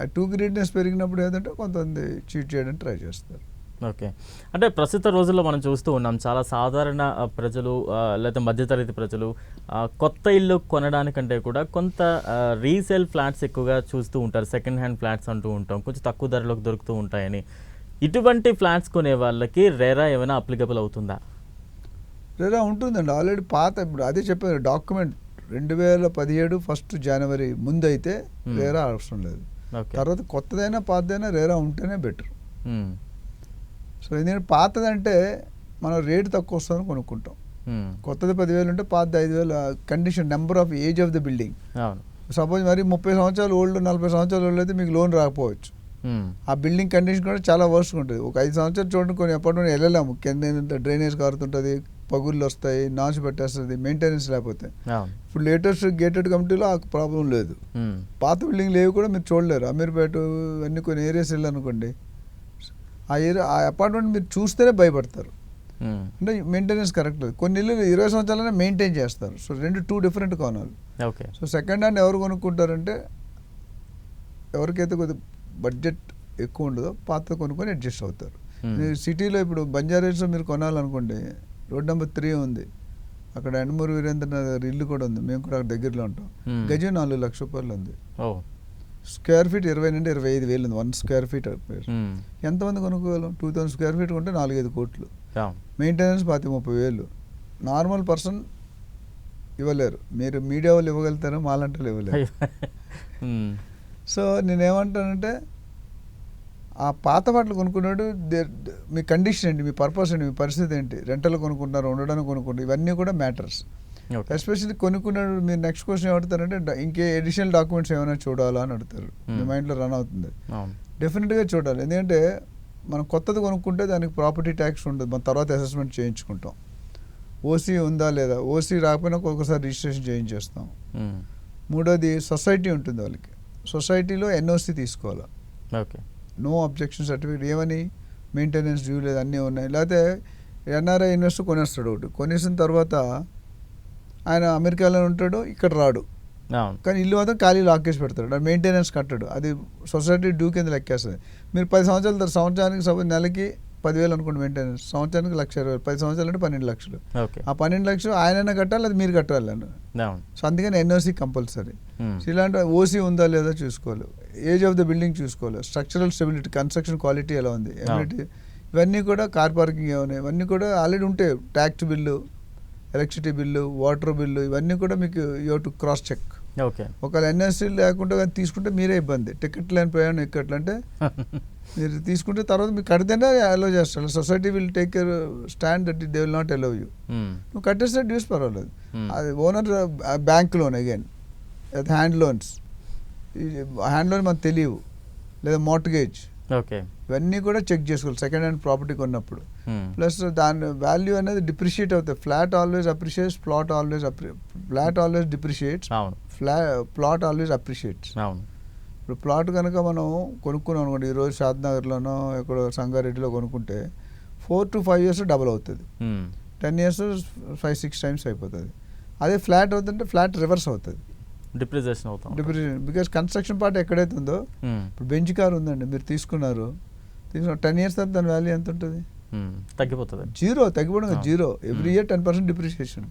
ఆ టూ గ్రీడ్నెస్ పెరిగినప్పుడు ఏంటంటే కొంతమంది చీట్ చేయడానికి ట్రై చేస్తారు. ఓకే. అంటే ప్రస్తుత రోజుల్లో మనం చూస్తూ ఉన్నాం, చాలా సాధారణ ప్రజలు లేదా మధ్యతరగతి ప్రజలు కొత్త ఇల్లు కొనడానికంటే కూడా కొంత రీసేల్ ఫ్లాట్స్ ఎక్కువగా చూస్తూ ఉంటారు, సెకండ్ హ్యాండ్ ఫ్లాట్స్ అంటూ ఉంటాం, కొంచెం తక్కువ ధరలోకి దొరుకుతూ ఉంటాయని. ఇటువంటి ఫ్లాట్స్ కొనే వాళ్ళకి రెరా ఏమైనా అప్లికబుల్ అవుతుందా? రెరా ఉంటుందండి ఆల్రెడీ. పాత ఇప్పుడు అదే చెప్పారు, డాక్యుమెంట్ 2017 January 1 ముందు అయితే రెరా అవసరం లేదు. తర్వాత కొత్తదైనా పాతదైనా రెరా ఉంటేనే బెటర్. సో ఎందుకంటే పాతదంటే మనం రేటు తక్కువ వస్తుందని కొనుక్కుంటాం, కొత్తది 10,000 ఉంటే పాతది 5,000. Condition, number of age of the building. Suppose మరి 30 సంవత్సరాలు ఓల్డ్ 40 సంవత్సరాలు ఓల్డ్ అయితే మీకు లోన్ రాకపోవచ్చు. ఆ బిల్డింగ్ కండిషన్ కూడా చాలా వర్స్ట్గా ఉంటుంది. ఒక 5 సంవత్సరాలు చూడండి, కొన్ని అపార్ట్మెంట్ వెళ్ళలేము, కింద డ్రైనేజ్ కారుతుంటుంది, పగుళ్ళు వస్తాయి, నాచు పెట్టేస్తుంది, మెయింటెనెన్స్ లేకపోతే. ఇప్పుడు లేటెస్ట్ గేటెడ్ కమిటీలో ఆ ప్రాబ్లం లేదు. పాత బిల్డింగ్లు ఏవి కూడా మీరు చూడలేరు. అమీర్పేట అన్ని కొన్ని ఏరియాస్ వెళ్ళనుకోండి, ఆ ఏరియా ఆ అపార్ట్మెంట్ మీరు చూస్తేనే భయపడతారు, అంటే మెయింటెనెన్స్ కరెక్ట్ లేదు. కొన్ని ఇల్లు 20 సంవత్సరాలనే మెయింటైన్ చేస్తారు. సో 2 డిఫరెంట్ కోణాలు. సో సెకండ్ హ్యాండ్ ఎవరు కొనుక్కుంటారంటే ఎవరికైతే కొద్ది బడ్జెట్ ఎక్కువ ఉండదో పాత కొనుక్కొని అడ్జస్ట్ అవుతారు. సిటీలో ఇప్పుడు బంజారాహిల్స్లో మీరు కొనాలనుకోండి, రోడ్ నెంబర్ 3 ఉంది, అక్కడ ఎండమూరి వీరేంద్రనాథ్ ఇల్లు కూడా ఉంది, మేము కూడా అక్కడ దగ్గరలో ఉంటాం. గజం ₹4,00,000 ఉంది, స్క్వేర్ ఫీట్ 20 నుండి 25,000 ఉంది. 1 స్క్వేర్ ఫీట్ ఎంతమంది కొనుక్కోగలం? 2,000 స్క్వేర్ ఫీట్ కొంటే 4-5 కోట్లు, మెయింటెనెన్స్ 25-30,000. నార్మల్ పర్సన్ ఇవ్వలేరు. మీరు మీడియా వాళ్ళు ఇవ్వగలుగుతారు, మాలంటే ఇవ్వలేరు. సో నేనేమంటానంటే ఆ పాత వాటిని కొనుక్కున్నాడు, మీ కండిషన్ ఏంటి, మీ పర్పస్ ఏంటి, మీ పరిస్థితి ఏంటి, రెంటలు కొనుక్కుంటున్నారు, ఉండడానికి కొనుక్కుంటారు, ఇవన్నీ కూడా మ్యాటర్స్. ఎస్పెషల్లీ కొనుక్కున్నాడు మీరు నెక్స్ట్ క్వశ్చన్ ఏమడుతారంటే ఇంకే ఎడిషనల్ డాక్యుమెంట్స్ ఏమైనా చూడాలా అని అడుగుతారు. మీ మైండ్లో రన్ అవుతుంది. డెఫినెట్గా చూడాలి, ఎందుకంటే మనం కొత్తది కొనుక్కుంటే దానికి ప్రాపర్టీ ట్యాక్స్ ఉంటుంది, మన తర్వాత అసెస్మెంట్ చేయించుకుంటాం. ఓసీ ఉందా లేదా, ఓసీ రాకపోయినా ఒక్కొక్కసారి రిజిస్ట్రేషన్ చేయించేస్తాం. మూడోది సొసైటీ ఉంటుంది, వాళ్ళకి సొసైటీలో NOC తీసుకోవాలి, నో అబ్జెక్షన్ సర్టిఫికేట్, ఏమని మెయింటెనెన్స్ డ్యూ లేదు, అన్నీ ఉన్నాయి. లేకపోతే NRI ఇన్వెస్టర్ కొనేస్తాడు ఒకటి, కొనేసిన తర్వాత ఆయన అమెరికాలో ఉంటాడు, ఇక్కడ రాడు, కానీ ఇల్లు మాత్రం ఖాళీ లాకేసి పెడతాడు, మెయింటెనెన్స్ కట్టాడు, అది సొసైటీ డ్యూ కింద లెక్కేస్తుంది. మీరు 10 సంవత్సరాల సంవత్సరానికి నెలకి 10,000 అనుకోండి మెయింటెనెన్స్, సంవత్సరానికి 1,20,000, 10 సంవత్సరాలు అంటే 12 లక్షలు. ఓకే. ఆ 12 లక్షలు ఆయనైనా కట్టాలి, అది మీరు కట్టాలి అన్న. అవును. సో అందుకని ఎన్ఓసి కంపల్సరీ. Hmm. సో ఇలాంటి ఓసీ ఉందా లేదా చూసుకోవాలి, ఏజ్ ఆఫ్ ద బిల్డింగ్ చూసుకోవాలి, స్ట్రక్చరల్ స్టెబిలిటీ, కన్స్ట్రక్షన్ క్వాలిటీ ఎలా ఉంది, ఎమ్యూనిటీ, ఇవన్నీ కూడా, కార్ పార్కింగ్ ఏమైనా, ఇవన్నీ కూడా ఆల్రెడీ ఉంటాయి. Tax bill, electricity bill, water bill, ఇవన్నీ కూడా మీకు you to cross check. Okay. ఒకవేళ ఎన్ఎస్సీ లేకుండా కానీ తీసుకుంటే మీరే ఇబ్బంది. టికెట్ లేని ప్రయాణం ఎక్కట్లా అంటే మీరు తీసుకుంటే తర్వాత మీరు కడితేనే అలో చేస్తారు. Society will take care stand that they will not allow you. నువ్వు కట్టేస్తే డ్యూస్ పర్వాలేదు. అది owner bank loan again, hand loans, hand loan మనకు తెలియవు, లేదా మార్ట్గేజ్, ఓకే, ఇవన్నీ కూడా చెక్ చేసుకోవాలి సెకండ్ హ్యాండ్ ప్రాపర్టీ కొన్నప్పుడు. ప్లస్ దాని వాల్యూ అనేది డిప్రిషియేట్ అవుతుంది. Flat always appreciates, plot always డిప్రిషియేట్స్, plot always appreciates. అవును. ఇప్పుడు ప్లాట్ కనుక మనం కొనుక్కున్నాం అనుకోండి, ఈరోజు షాద్నగర్లోనో ఎక్కడో సంగారెడ్డిలో కొనుక్కుంటే 4 to 5 years డబుల్ అవుతుంది. 10 years 5-6 times అయిపోతుంది. అదే ఫ్లాట్ అవుతుంటే ఫ్లాట్ రివర్స్ అవుతుంది, డిప్రిసియేషన్ అవుతాం. బికాస్ కన్స్ట్రక్షన్ పార్ట్ ఎక్కడైతే ఉందో, ఇప్పుడు బెంచ్ కార్ ఉందండి, మీరు తీసుకున్న 10 years తర్వాత దాని వాల్యూ ఎంత ఉంటుంది? తగ్గిపోతుంది. జీరో, తగ్గిపోవడం జీరో. Every year 10% depreciation.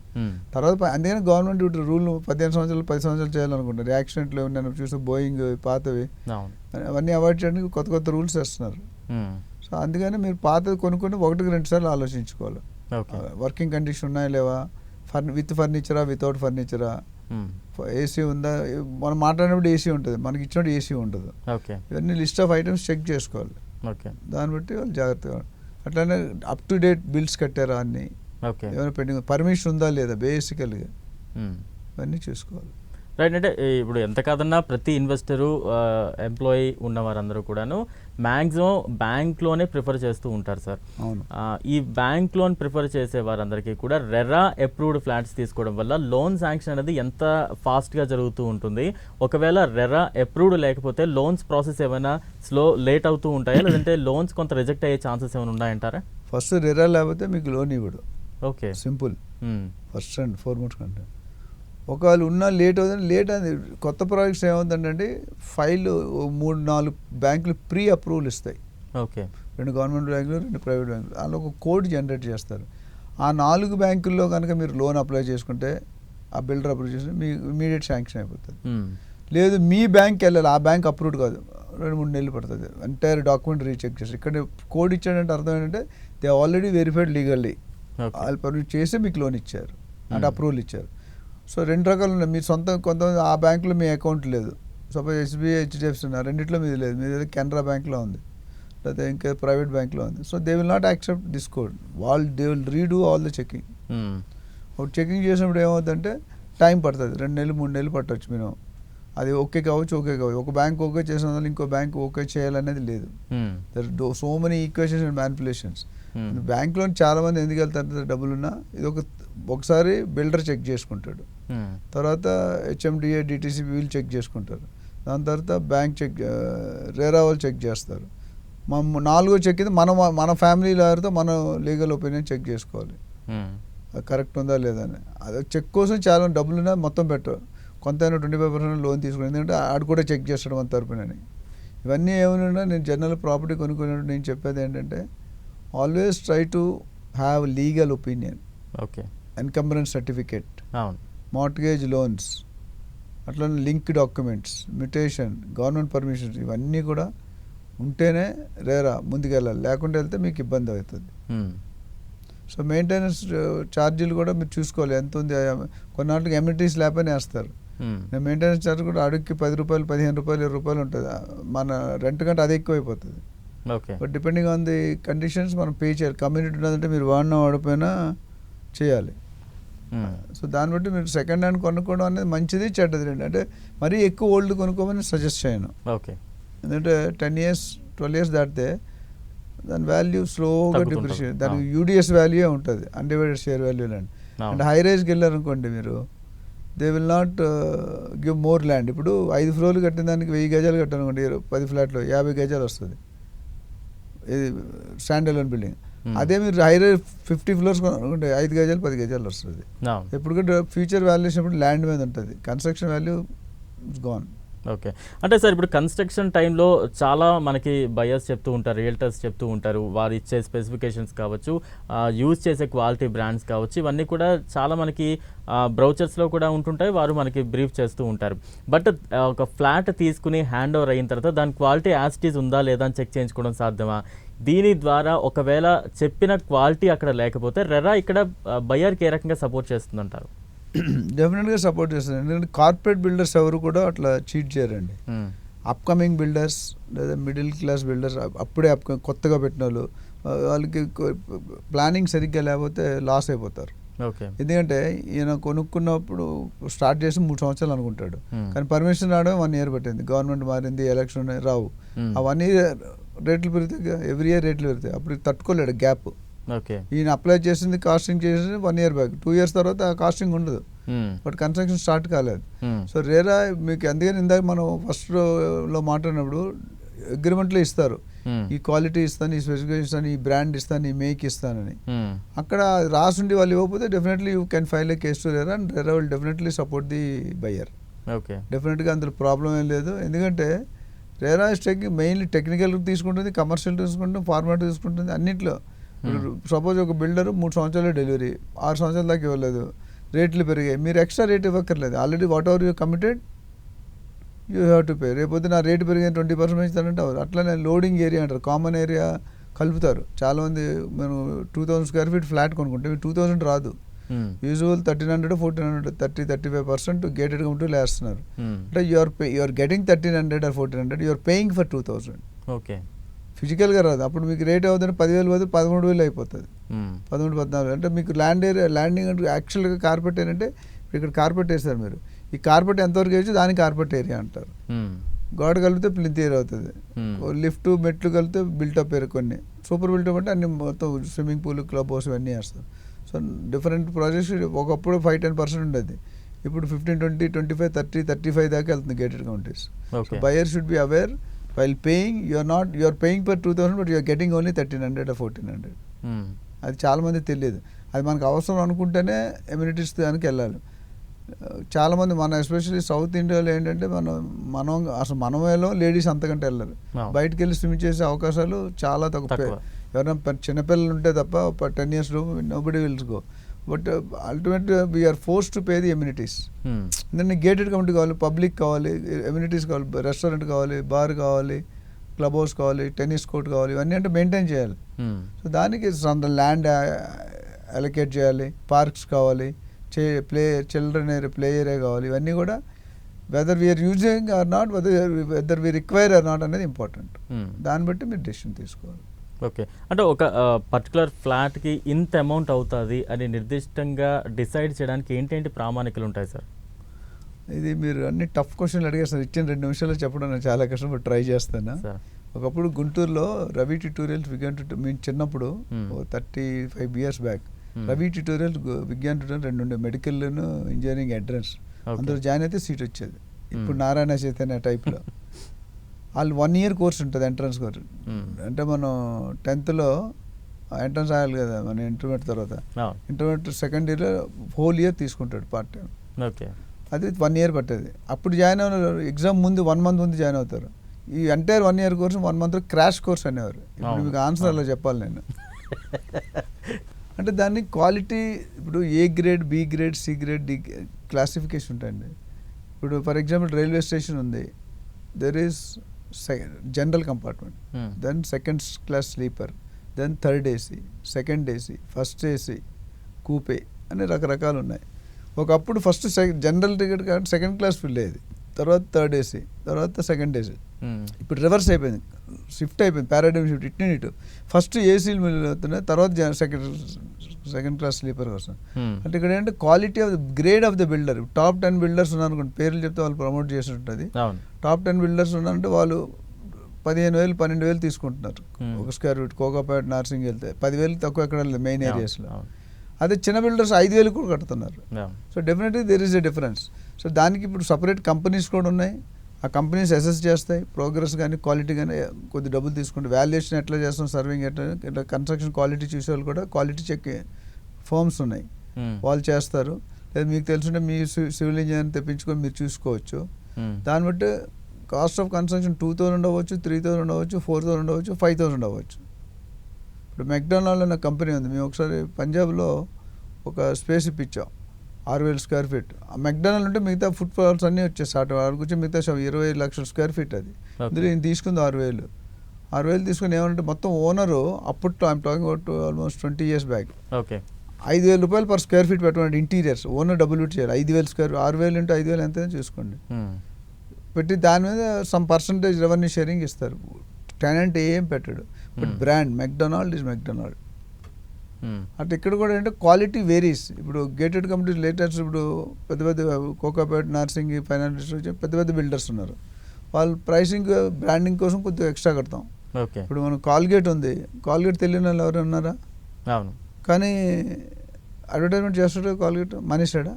తర్వాత అందుకని గవర్నమెంట్ ఇప్పుడు రూల్ 15 సంవత్సరాలు 10 సంవత్సరాలు చేయాలనుకుంటారు. యాక్సిడెంట్లు నేను చూస్తే బోయింగ్ పాతవి అవన్నీ అవాయిడ్ చేయడానికి కొత్త కొత్త రూల్స్ వేస్తున్నారు. సో అందుకని మీరు పాతది కొనుక్కొని 1-2 సార్లు ఆలోచించుకోవాలి. వర్కింగ్ కండిషన్ ఉన్నాయా లేవా, విత్ ఫర్నిచరా, వితౌట్ ఫర్నిచరా, ఏసీ ఉందా, మనం మాట్లాడినప్పుడు ఏసీ ఉంటుంది, మనకి ఇచ్చినప్పుడు ఏసీ ఉండదు. ఇవన్నీ లిస్ట్ ఆఫ్ ఐటమ్స్ చెక్ చేసుకోవాలి. దాన్ని బట్టి వాళ్ళు జాగ్రత్తగా. అట్లానే అప్ టు డేట్ బిల్స్ కట్టారా అన్ని, ఏమైనా పెండింగ్, పర్మిషన్ ఉందా లేదా, బేసికల్గా ఇవన్నీ చూసుకోవాలి. రైట్. అంటే ఇప్పుడు ఎంత కాదన్నా ప్రతి ఇన్వెస్టరు, ఎంప్లాయీ ఉన్న వారందరూ కూడాను మ్యాక్సిమం బ్యాంక్ లోనే ప్రిఫర్ చేస్తూ ఉంటారు సార్. అవును. ఈ బ్యాంక్ లోన్ ప్రిఫర్ చేసే వారందరికీ కూడా రెరా అప్రూవ్డ్ ఫ్లాట్స్ తీసుకోవడం వల్ల లోన్ శాంక్షన్ అనేది ఎంత ఫాస్ట్గా జరుగుతూ ఉంటుంది. ఒకవేళ రెరా అప్రూవ్డ్ లేకపోతే లోన్స్ ప్రాసెస్ ఏమైనా లేట్ అవుతూ ఉంటాయా, లేదంటే లోన్స్ కొంత రిజెక్ట్ అయ్యే ఛాన్సెస్ ఏమైనా ఉన్నాయంటారా? ఫస్ట్ రెరా లేకపోతే మీకు లోన్ ఇవ్వడు. Okay, simple. First and foremost కంటే ఒకవేళ ఉన్నా లేట్ అవుతుంది. లేట్ అని కొత్త ప్రాజెక్ట్స్ ఏమవుతుందంటే ఫైల్ 3-4 బ్యాంకులు ప్రీ అప్రూవల్ ఇస్తాయి. ఓకే. 2 గవర్నమెంట్ బ్యాంకులు, 2 ప్రైవేట్ బ్యాంకులు, అందులో ఒక కోడ్ జనరేట్ చేస్తారు. ఆ 4 బ్యాంకుల్లో కనుక మీరు లోన్ అప్లై చేసుకుంటే, ఆ బిల్డర్ అప్రూవ్ చేసి మీ ఇమీడియట్ శాంక్షన్ అయిపోతుంది. లేదు మీ బ్యాంక్కి వెళ్ళాలి, ఆ బ్యాంక్ అప్రూవ్డ్ కాదు, 2-3 నెలలు పడుతుంది. ఎంటైర్ డాక్యుమెంట్ రీచెక్ చేసి, ఇక్కడ కోడ్ ఇచ్చాడంటే అర్థం ఏంటంటే దే ఆల్రెడీ వెరిఫైడ్ లీగల్లీ, వాళ్ళు పర్మిట్ చేసి మీకు లోన్ ఇచ్చారు అంటే అప్రూవల్ ఇచ్చారు. సో 2 రకాలు ఉన్నాయి. మీ సొంత కొంతమంది ఆ బ్యాంకులో మీ అకౌంట్ లేదు, సపోజ్ ఎస్బీఐ, హెచ్డిఎఫ్సి ఉన్నారు, రెండిట్లో మీది లేదు, మీది కెనరా బ్యాంక్లో ఉంది, లేకపోతే ఇంకా ప్రైవేట్ బ్యాంక్లో ఉంది. So they will not accept this code. They will redo all the checking. ఒకటి చెకింగ్ చేసినప్పుడు ఏమవుతుందంటే టైం పడుతుంది, 2 నెలలు 3 నెలలు పట్టవచ్చు మినిమం. అది ఓకే కావచ్చు, ఓకే కావచ్చు. ఒక బ్యాంక్ ఓకే చేసిన వల్ల ఇంకో బ్యాంక్ ఓకే చేయాలనేది లేదు. So many equations and manipulations. బ్యాంక్లో చాలా మంది ఎందుకు వెళ్తారు, డబ్బులున్నా ఇది ఒకసారి బిల్డర్ చెక్ చేసుకుంటాడు, తర్వాత హెచ్ఎండిఏ, డిటీసీపీ వీళ్ళు చెక్ చేసుకుంటారు, దాని తర్వాత బ్యాంక్ రేరా వాళ్ళు చెక్ చేస్తారు. 4వ చెక్ ఇది మన ఫ్యామిలీ లాయర్తో మన లీగల్ ఒపీనియన్ చెక్ చేసుకోవాలి, అది కరెక్ట్ ఉందా లేదా అని. అది చెక్ కోసం చాలా డబ్బులున్నా మొత్తం పెట్టరు, కొంత 25% లోన్ తీసుకుని, ఎందుకంటే ఆడు కూడా చెక్ చేస్తాడు మన తరపునని. ఇవన్నీ ఏమైనా నేను జనరల్ ప్రాపర్టీ కొనుక్కునేటప్పుడు నేను చెప్పేది ఏంటంటే always try to have legal opinion. Okay. Encumbrance certificate, అవును, మార్ట్గేజ్ లోన్స్, అట్లనే link documents, mutation, government permissions, ఇవన్నీ కూడా ఉంటేనే రేరా ముందుకెళ్ళాలి, లేకుంటే వెళ్తే మీకు ఇబ్బంది అవుతుంది. సో మెయింటెనెన్స్ ఛార్జీలు కూడా మీరు చూసుకోవాలి ఎంత ఉంది. కొన్నాళ్ళకి ఎమ్యూనిటీస్ లేపని వేస్తారు. నేను మెయింటెనెన్స్ ఛార్జ్ కూడా అడుగుకి 10 రూపాయలు, 15 రూపాయలు, 20 రూపాయలు ఉంటుంది. మన రెంట్ కంటే అది ఎక్కువైపోతుంది. But depending on the conditions మనం పే చేయాలి. కమ్యూనిటీ ఉన్నదంటే మీరు వాడిపోయినా చేయాలి. సో దాన్ని బట్టి మీరు సెకండ్ హ్యాండ్ కొనుక్కోవడం అనేది మంచిది, చెడ్డది రెండు. అంటే మరీ ఎక్కువ ఓల్డ్ కొనుక్కోమని సజెస్ట్ చేయను. ఓకే. ఎందుకంటే 10 years 12 years దాటితే దాని వాల్యూ స్లోగా డిప్రిషియేట్, దానికి యూడిఎస్ వాల్యూ ఉంటుంది, అన్డివైడెడ్ షేర్ వాల్యూ ల్యాండ్. అంటే హై రైజ్కి వెళ్ళారనుకోండి మీరు, they will not give more land. ఇప్పుడు 5 ఫ్లోర్లు కట్టిన దానికి 1000 గజాలు కట్టాలనుకోండి, 10 ఫ్లాట్లో 50 గజాలు వస్తుంది, ఇది స్టాండ్ అలోన్ బిల్డింగ్. అదే మీరు హై రైజ్ 50 floors అనుకుంటే 5 గజాలు 10 గజాలు వస్తుంది. ఎప్పుడు ఫ్యూచర్ వాల్యుయేషన్ ఇప్పుడు ల్యాండ్ మీద ఉంటుంది, construction value it's gone. Okay. అంటే సార్ ఇప్పుడు కన్‌స్ట్రక్షన్ టైంలో చాలా మనకి బయర్స్ చెప్తూ ఉంటారు, రియల్టర్స్ చెప్తూ ఉంటారు. వారు ఇచ్చే స్పెసిఫికేషన్స్ కావచ్చు, యూజ్ చేసే క్వాలిటీ బ్రాండ్స్ కావచ్చు, ఇవన్నీ కూడా చాలా మనకి బ్రౌచర్స్‌లో కూడా ఉంటుంటాయి. వారు మనకి బ్రీఫ్ చేస్తూ ఉంటారు. బట్ ఒక ఫ్లాట్ తీసుకుని హ్యాండ్ ఓవర్ అయిన తర్వాత దాని క్వాలిటీ యాజ్ ఇట్ ఈజ్ ఉందా లేదా అని చెక్ చేయించుకోవడం సాధ్యమా? దీని ద్వారా ఒకవేళ చెప్పిన క్వాలిటీ అక్కడ లేకపోతే రెరా ఇక్కడ బయర్‌కి ఏ రకంగా సపోర్ట్ చేస్తుందంటారు? డెఫినెట్గా సపోర్ట్ చేస్తారు. ఎందుకంటే కార్పొరేట్ బిల్డర్స్ ఎవరు కూడా అట్లా చీట్ చేయరండి. అప్కమింగ్ బిల్డర్స్ లేదా మిడిల్ క్లాస్ బిల్డర్స్ అప్పుడే కొత్తగా పెట్టిన వాళ్ళు వాళ్ళకి ప్లానింగ్ సరిగ్గా లేకపోతే లాస్ అయిపోతారు. ఓకే. ఎందుకంటే ఈయన కొనుక్కున్నప్పుడు స్టార్ట్ చేసి 3 సంవత్సరాలు అనుకుంటాడు, కానీ పర్మిషన్ రావడం 1 ఇయర్ పట్టింది. గవర్నమెంట్ మారింది, ఎలక్షన్ రావు. ఆ 1 ఇయర్ రేట్లు పెరుగుతాయి, ఎవ్రీ ఇయర్ రేట్లు పెరుగుతాయి. అప్పుడు తట్టుకోలేడు గ్యాప్. ఓకే. ఈయన అప్లై చేసింది కాస్టింగ్ చేసింది 1 ఇయర్ బ్యాక్, 2 ఇయర్స్ తర్వాత ఆ కాస్టింగ్ ఉండదు, బట్ కన్స్ట్రక్షన్ స్టార్ట్ కాలేదు. సో రేరా మీకు అందుకని ఇందాక మనం ఫస్ట్లో మాట్లాడినప్పుడు అగ్రిమెంట్లో ఇస్తారు, ఈ క్వాలిటీ ఇస్తాను, ఈ స్పెసిఫికేషన్ ఇస్తాను, ఈ బ్రాండ్ ఇస్తాను, ఈ మేక్ ఇస్తానని. అక్కడ రాసుండి వాళ్ళు ఇవ్వకపోతే definitely you can file a case to RERA and RERA will definitely support the buyer. Okay. డెఫినెట్గా అందులో ప్రాబ్లం ఏం లేదు. ఎందుకంటే రేరా స్టెక్ మెయిన్లీ టెక్నికల్ తీసుకుంటుంది, కమర్షియల్ తీసుకుంటుంది, ఫార్మాట్ తీసుకుంటుంది, అన్నింటిలో. సపోజ్ ఒక బిల్డర్ 3 సంవత్సరాలు డెలివరీ, 6 సంవత్సరాల దాకా ఇవ్వలేదు, రేట్లు పెరిగాయి, మీరు ఎక్స్ట్రా రేట్ ఇవ్వక్కర్లేదు. Already whatever you committed you have to pay. రేపొద్దు నా రేటు పెరిగాయి 20% పెంచుతానంటే అవ్వదు. అట్లనే లోడింగ్ ఏరియా అంటారు, కామన్ ఏరియా కలుపుతారు. చాలామంది మనం 2000 స్క్వేర్ ఫీట్ ఫ్లాట్ కొనుక్కుంటే 2000 రాదు. యూజువల్ 1300, 1400, 30-35% గేటెడ్ కమిటీలు వేస్తున్నారు. అంటే you're getting 1300 or 1400, you're paying for 2000. Okay. ఫిజికల్గా రాదు. అప్పుడు మీకు రేట్ అవుతుంది 10,000 బదులు 13,000 అయిపోతుంది, 13-14. అంటే మీకు ల్యాండింగ్ అంటే యాక్చువల్గా కార్పెట్ ఏంటంటే ఇక్కడ కార్పెట్ వేస్తారు మీరు, ఈ కార్పెట్ ఎంతవరకు వేసి దాని కార్పెట్ ఏరియా అంటారు. గోడ కలిపితే ప్లింత్ ఏరియా అవుతుంది, లిఫ్ట్ మెట్లు కలిపితే బిల్టప్ ఏరియా. కొన్ని సూపర్ బిల్టప్ అంటే అన్ని మొత్తం స్విమ్మింగ్ పూల్, క్లబ్ హౌస్ ఇవన్నీ వేస్తారు. సో డిఫరెంట్ ప్రాజెక్ట్స్ ఒకప్పుడు 5-10% ఉండేది, ఇప్పుడు 15, 20, 25, 30, 35 దాకా వెళ్తుంది gated communities. So buyer should be aware while paying, you are paying per 2000, but you are getting only 1300 or 1400. అది చాలామంది తెలియదు. అది మనకు అవసరం అనుకుంటేనే ఎమ్యూనిటీస్ దానికి వెళ్ళాలి. చాలామంది మన ఎస్పెషల్లీ సౌత్ ఇండియాలో ఏంటంటే మనం అసలు మనమేలో లేడీస్ అంతకంటే వెళ్ళరు. బయటకు వెళ్ళి స్విమ్ చేసే అవకాశాలు చాలా తక్కువ. ఎవరైనా చిన్నపిల్లలు ఉంటే తప్ప 10 years nobody will go. But ultimate we're force to pay the amenities. ఎందుకంటే గేటెడ్ కమ్యూనిటీ కావాలి, పబ్లిక్ కావాలి, ఎమ్యూనిటీస్ కావాలి, రెస్టారెంట్ కావాలి, బార్ కావాలి, క్లబ్ హౌస్ కావాలి, టెన్నిస్ కోర్ట్ కావాలి, ఇవన్నీ అంటే మెయింటైన్ చేయాలి. సో దానికి ల్యాండ్ అలొకేట్ చేయాలి, పార్క్స్ కావాలి, చిల్డ్రన్ ఏరియా, ప్లే ఏరియా కావాలి. ఇవన్నీ కూడా whether we're using or not, whether we require or not అనేది ఇంపార్టెంట్. దాన్ని బట్టి మీరు డెసిషన్ తీసుకోవాలి. ఓకే. అంటే ఒక పర్టికులర్ ఫ్లాట్కి ఇంత అమౌంట్ అవుతుంది అని నిర్దిష్టంగా డిసైడ్ చేయడానికి ఏంటేంటి ప్రామాణికలు ఉంటాయి సార్? ఇది మీరు అన్ని టఫ్ క్వశ్చన్లు అడిగేస్తారు. ఇచ్చిన 2 నిమిషాల్లో చెప్పడం నాకు చాలా కష్టం, బట్ ట్రై చేస్తాను. ఒకప్పుడు గుంటూరులో రవి ట్యూటోరియల్స్ మేము చిన్నప్పుడు 35 years back Ravi tutorial, Vignan tutorial 2 ఉండే, మెడికల్, ఇంజనీరింగ్ ఎంట్రన్స్. అందులో జాయిన్ అయితే సీట్ వచ్చేది. ఇప్పుడు నారాయణ చైతన్య టైప్లో వాళ్ళు 1 year కోర్స్ ఉంటుంది, ఎంట్రన్స్ కోర్స్. అంటే మనం 10th ఎంట్రన్స్ రాయాలి కదా మన ఇంటర్మీడియట్ తర్వాత. ఇంటర్మీడియట్ సెకండ్ ఇయర్లో హోల్ ఇయర్ తీసుకుంటాడు పార్ట్ టైం. ఓకే. అది 1 year పట్టేది. అప్పుడు జాయిన్ అయిన ఎగ్జామ్ ముందు 1 month ముందు జాయిన్ అవుతారు. ఈ entire 1 year course 1 month crash course అనేవారు. ఇప్పుడు మీకు ఆన్సర్ అలా చెప్పాలి నేను. అంటే దాన్ని క్వాలిటీ, ఇప్పుడు A grade, B grade, C grade, D classification ఉంటాయండి. ఇప్పుడు ఫర్ ఎగ్జాంపుల్ రైల్వే స్టేషన్ ఉంది, there is general compartment, then second class sleeper, then third AC, second AC, first AC, coupe అని రకరకాలు ఉన్నాయి. ఒకప్పుడు ఫస్ట్ జనరల్ టికెట్ కాబట్టి second class fill అయ్యేది, తర్వాత థర్డ్ ఏసీ, తర్వాత సెకండ్ ఏసీ. ఇప్పుడు రివర్స్ అయిపోయింది, షిఫ్ట్ అయిపోయింది, పారాడైమ్ షిఫ్ట్. ఇటు ఫస్ట్ ఏసీలు అవుతున్నాయి, తర్వాత సెకండ్ క్లాస్ స్లీపర్ కోసం. అంటే ఇక్కడ ఏంటంటే quality of the grade of the builder. Top 10 builders ఉన్నారనుకోండి, పేర్లు చెప్తే వాళ్ళు ప్రమోట్ చేసి ఉంటుంది. టాప్ 10 బిల్డర్స్ ఉన్నారంటే వాళ్ళు 15,000, 12,000 తీసుకుంటున్నారు ఒక స్క్వేర్ ఫీట్. కోకాపేట, నార్సింగ్ వెళ్తే 10,000 తక్కువ ఎక్కడ లేదు మెయిన్ ఏరియాస్లో. అదే చిన్న బిల్డర్స్ 5,000 కూడా కడుతున్నారు. So definitely there is a difference. So దానికి ఇప్పుడు సపరేట్ కంపెనీస్ కూడా ఉన్నాయి. ఆ కంపెనీస్ అసెస్ చేస్తాయి, ప్రోగ్రెస్ కానీ క్వాలిటీ కానీ కొద్ది డబ్బులు తీసుకుంటే వాల్యుయేషన్ ఎట్లా చేస్తాం, సర్వింగ్ ఎట్లా, కన్స్ట్రక్షన్ క్వాలిటీ చూసే వాళ్ళు కూడా క్వాలిటీ చెక్ ఫర్మ్స్ ఉన్నాయి, వాళ్ళు చేస్తారు. లేదా మీకు తెలుసుంటే మీ సివిల్ ఇంజనీర్ తెప్పించుకొని మీరు చూసుకోవచ్చు. దాన్ని బట్టి కాస్ట్ ఆఫ్ కన్స్ట్రక్షన్ 2,000 అవ్వచ్చు, 3,000 అవ్వచ్చు, 4,000 అవ్వచ్చు, 5,000 అవ్వచ్చు. ఇప్పుడు మెక్డొనాల్డ్ అనే కంపెనీ ఉంది. మేము ఒకసారి పంజాబ్లో ఒక స్పేస్ ఇప్పించాం 6,000 స్క్వేర్ ఫీట్. ఆ మెక్డొనాల్డ్ అంటే మిగతా ఫుడ్ ఫాల్స్ అన్నీ వచ్చేస్తాయి. వాడికి వచ్చి మిగతా 20 లక్షల స్క్వేర్ ఫీట్ అది. ఇందులో నేను తీసుకుంది 6,000 తీసుకుని ఏమంటే మొత్తం ఓనరు అప్పట్లో I'm talking about almost 20 years back, okay, 5,000 రూపాయలు పర్ స్క్వేర్ ఫీట్ పెట్టమంటే ఇంటీరియర్స్ ఓనర్ డబ్బులు పెట్టి చేయాలి. 5,000 స్క్వేర్, 6,000 ఇంటూ 5,000 ఎంత చూసుకోండి. పెట్టి దాని మీద సమ్ పర్సంటేజ్ రెవెన్యూ షేరింగ్ ఇస్తారు. టెనెంట్ ఏం పెట్టాడు, but brand McDonald is McDonald. అంటే ఇక్కడ కూడా ఏంటంటే క్వాలిటీ వేరీస్. ఇప్పుడు గేటెడ్ కమ్యూనిటీస్ లేటెస్ట్ ఇప్పుడు పెద్ద పెద్ద కోకాపేట్, నార్సింగ్, ఫైనాన్స్ పెద్ద పెద్ద బిల్డర్స్ ఉన్నారు. వాళ్ళు ప్రైసింగ్ బ్రాండింగ్ కోసం కొద్దిగా ఎక్స్ట్రా కడతాం. ఓకే, ఇప్పుడు మనం కాల్గేట్ ఉంది, కాల్గేట్ తెలియని వాళ్ళు ఎవరు ఉన్నారా? అవును, కానీ అడ్వర్టైజ్మెంట్ చేస్తాడు కాల్గేట్ మనీసాడా?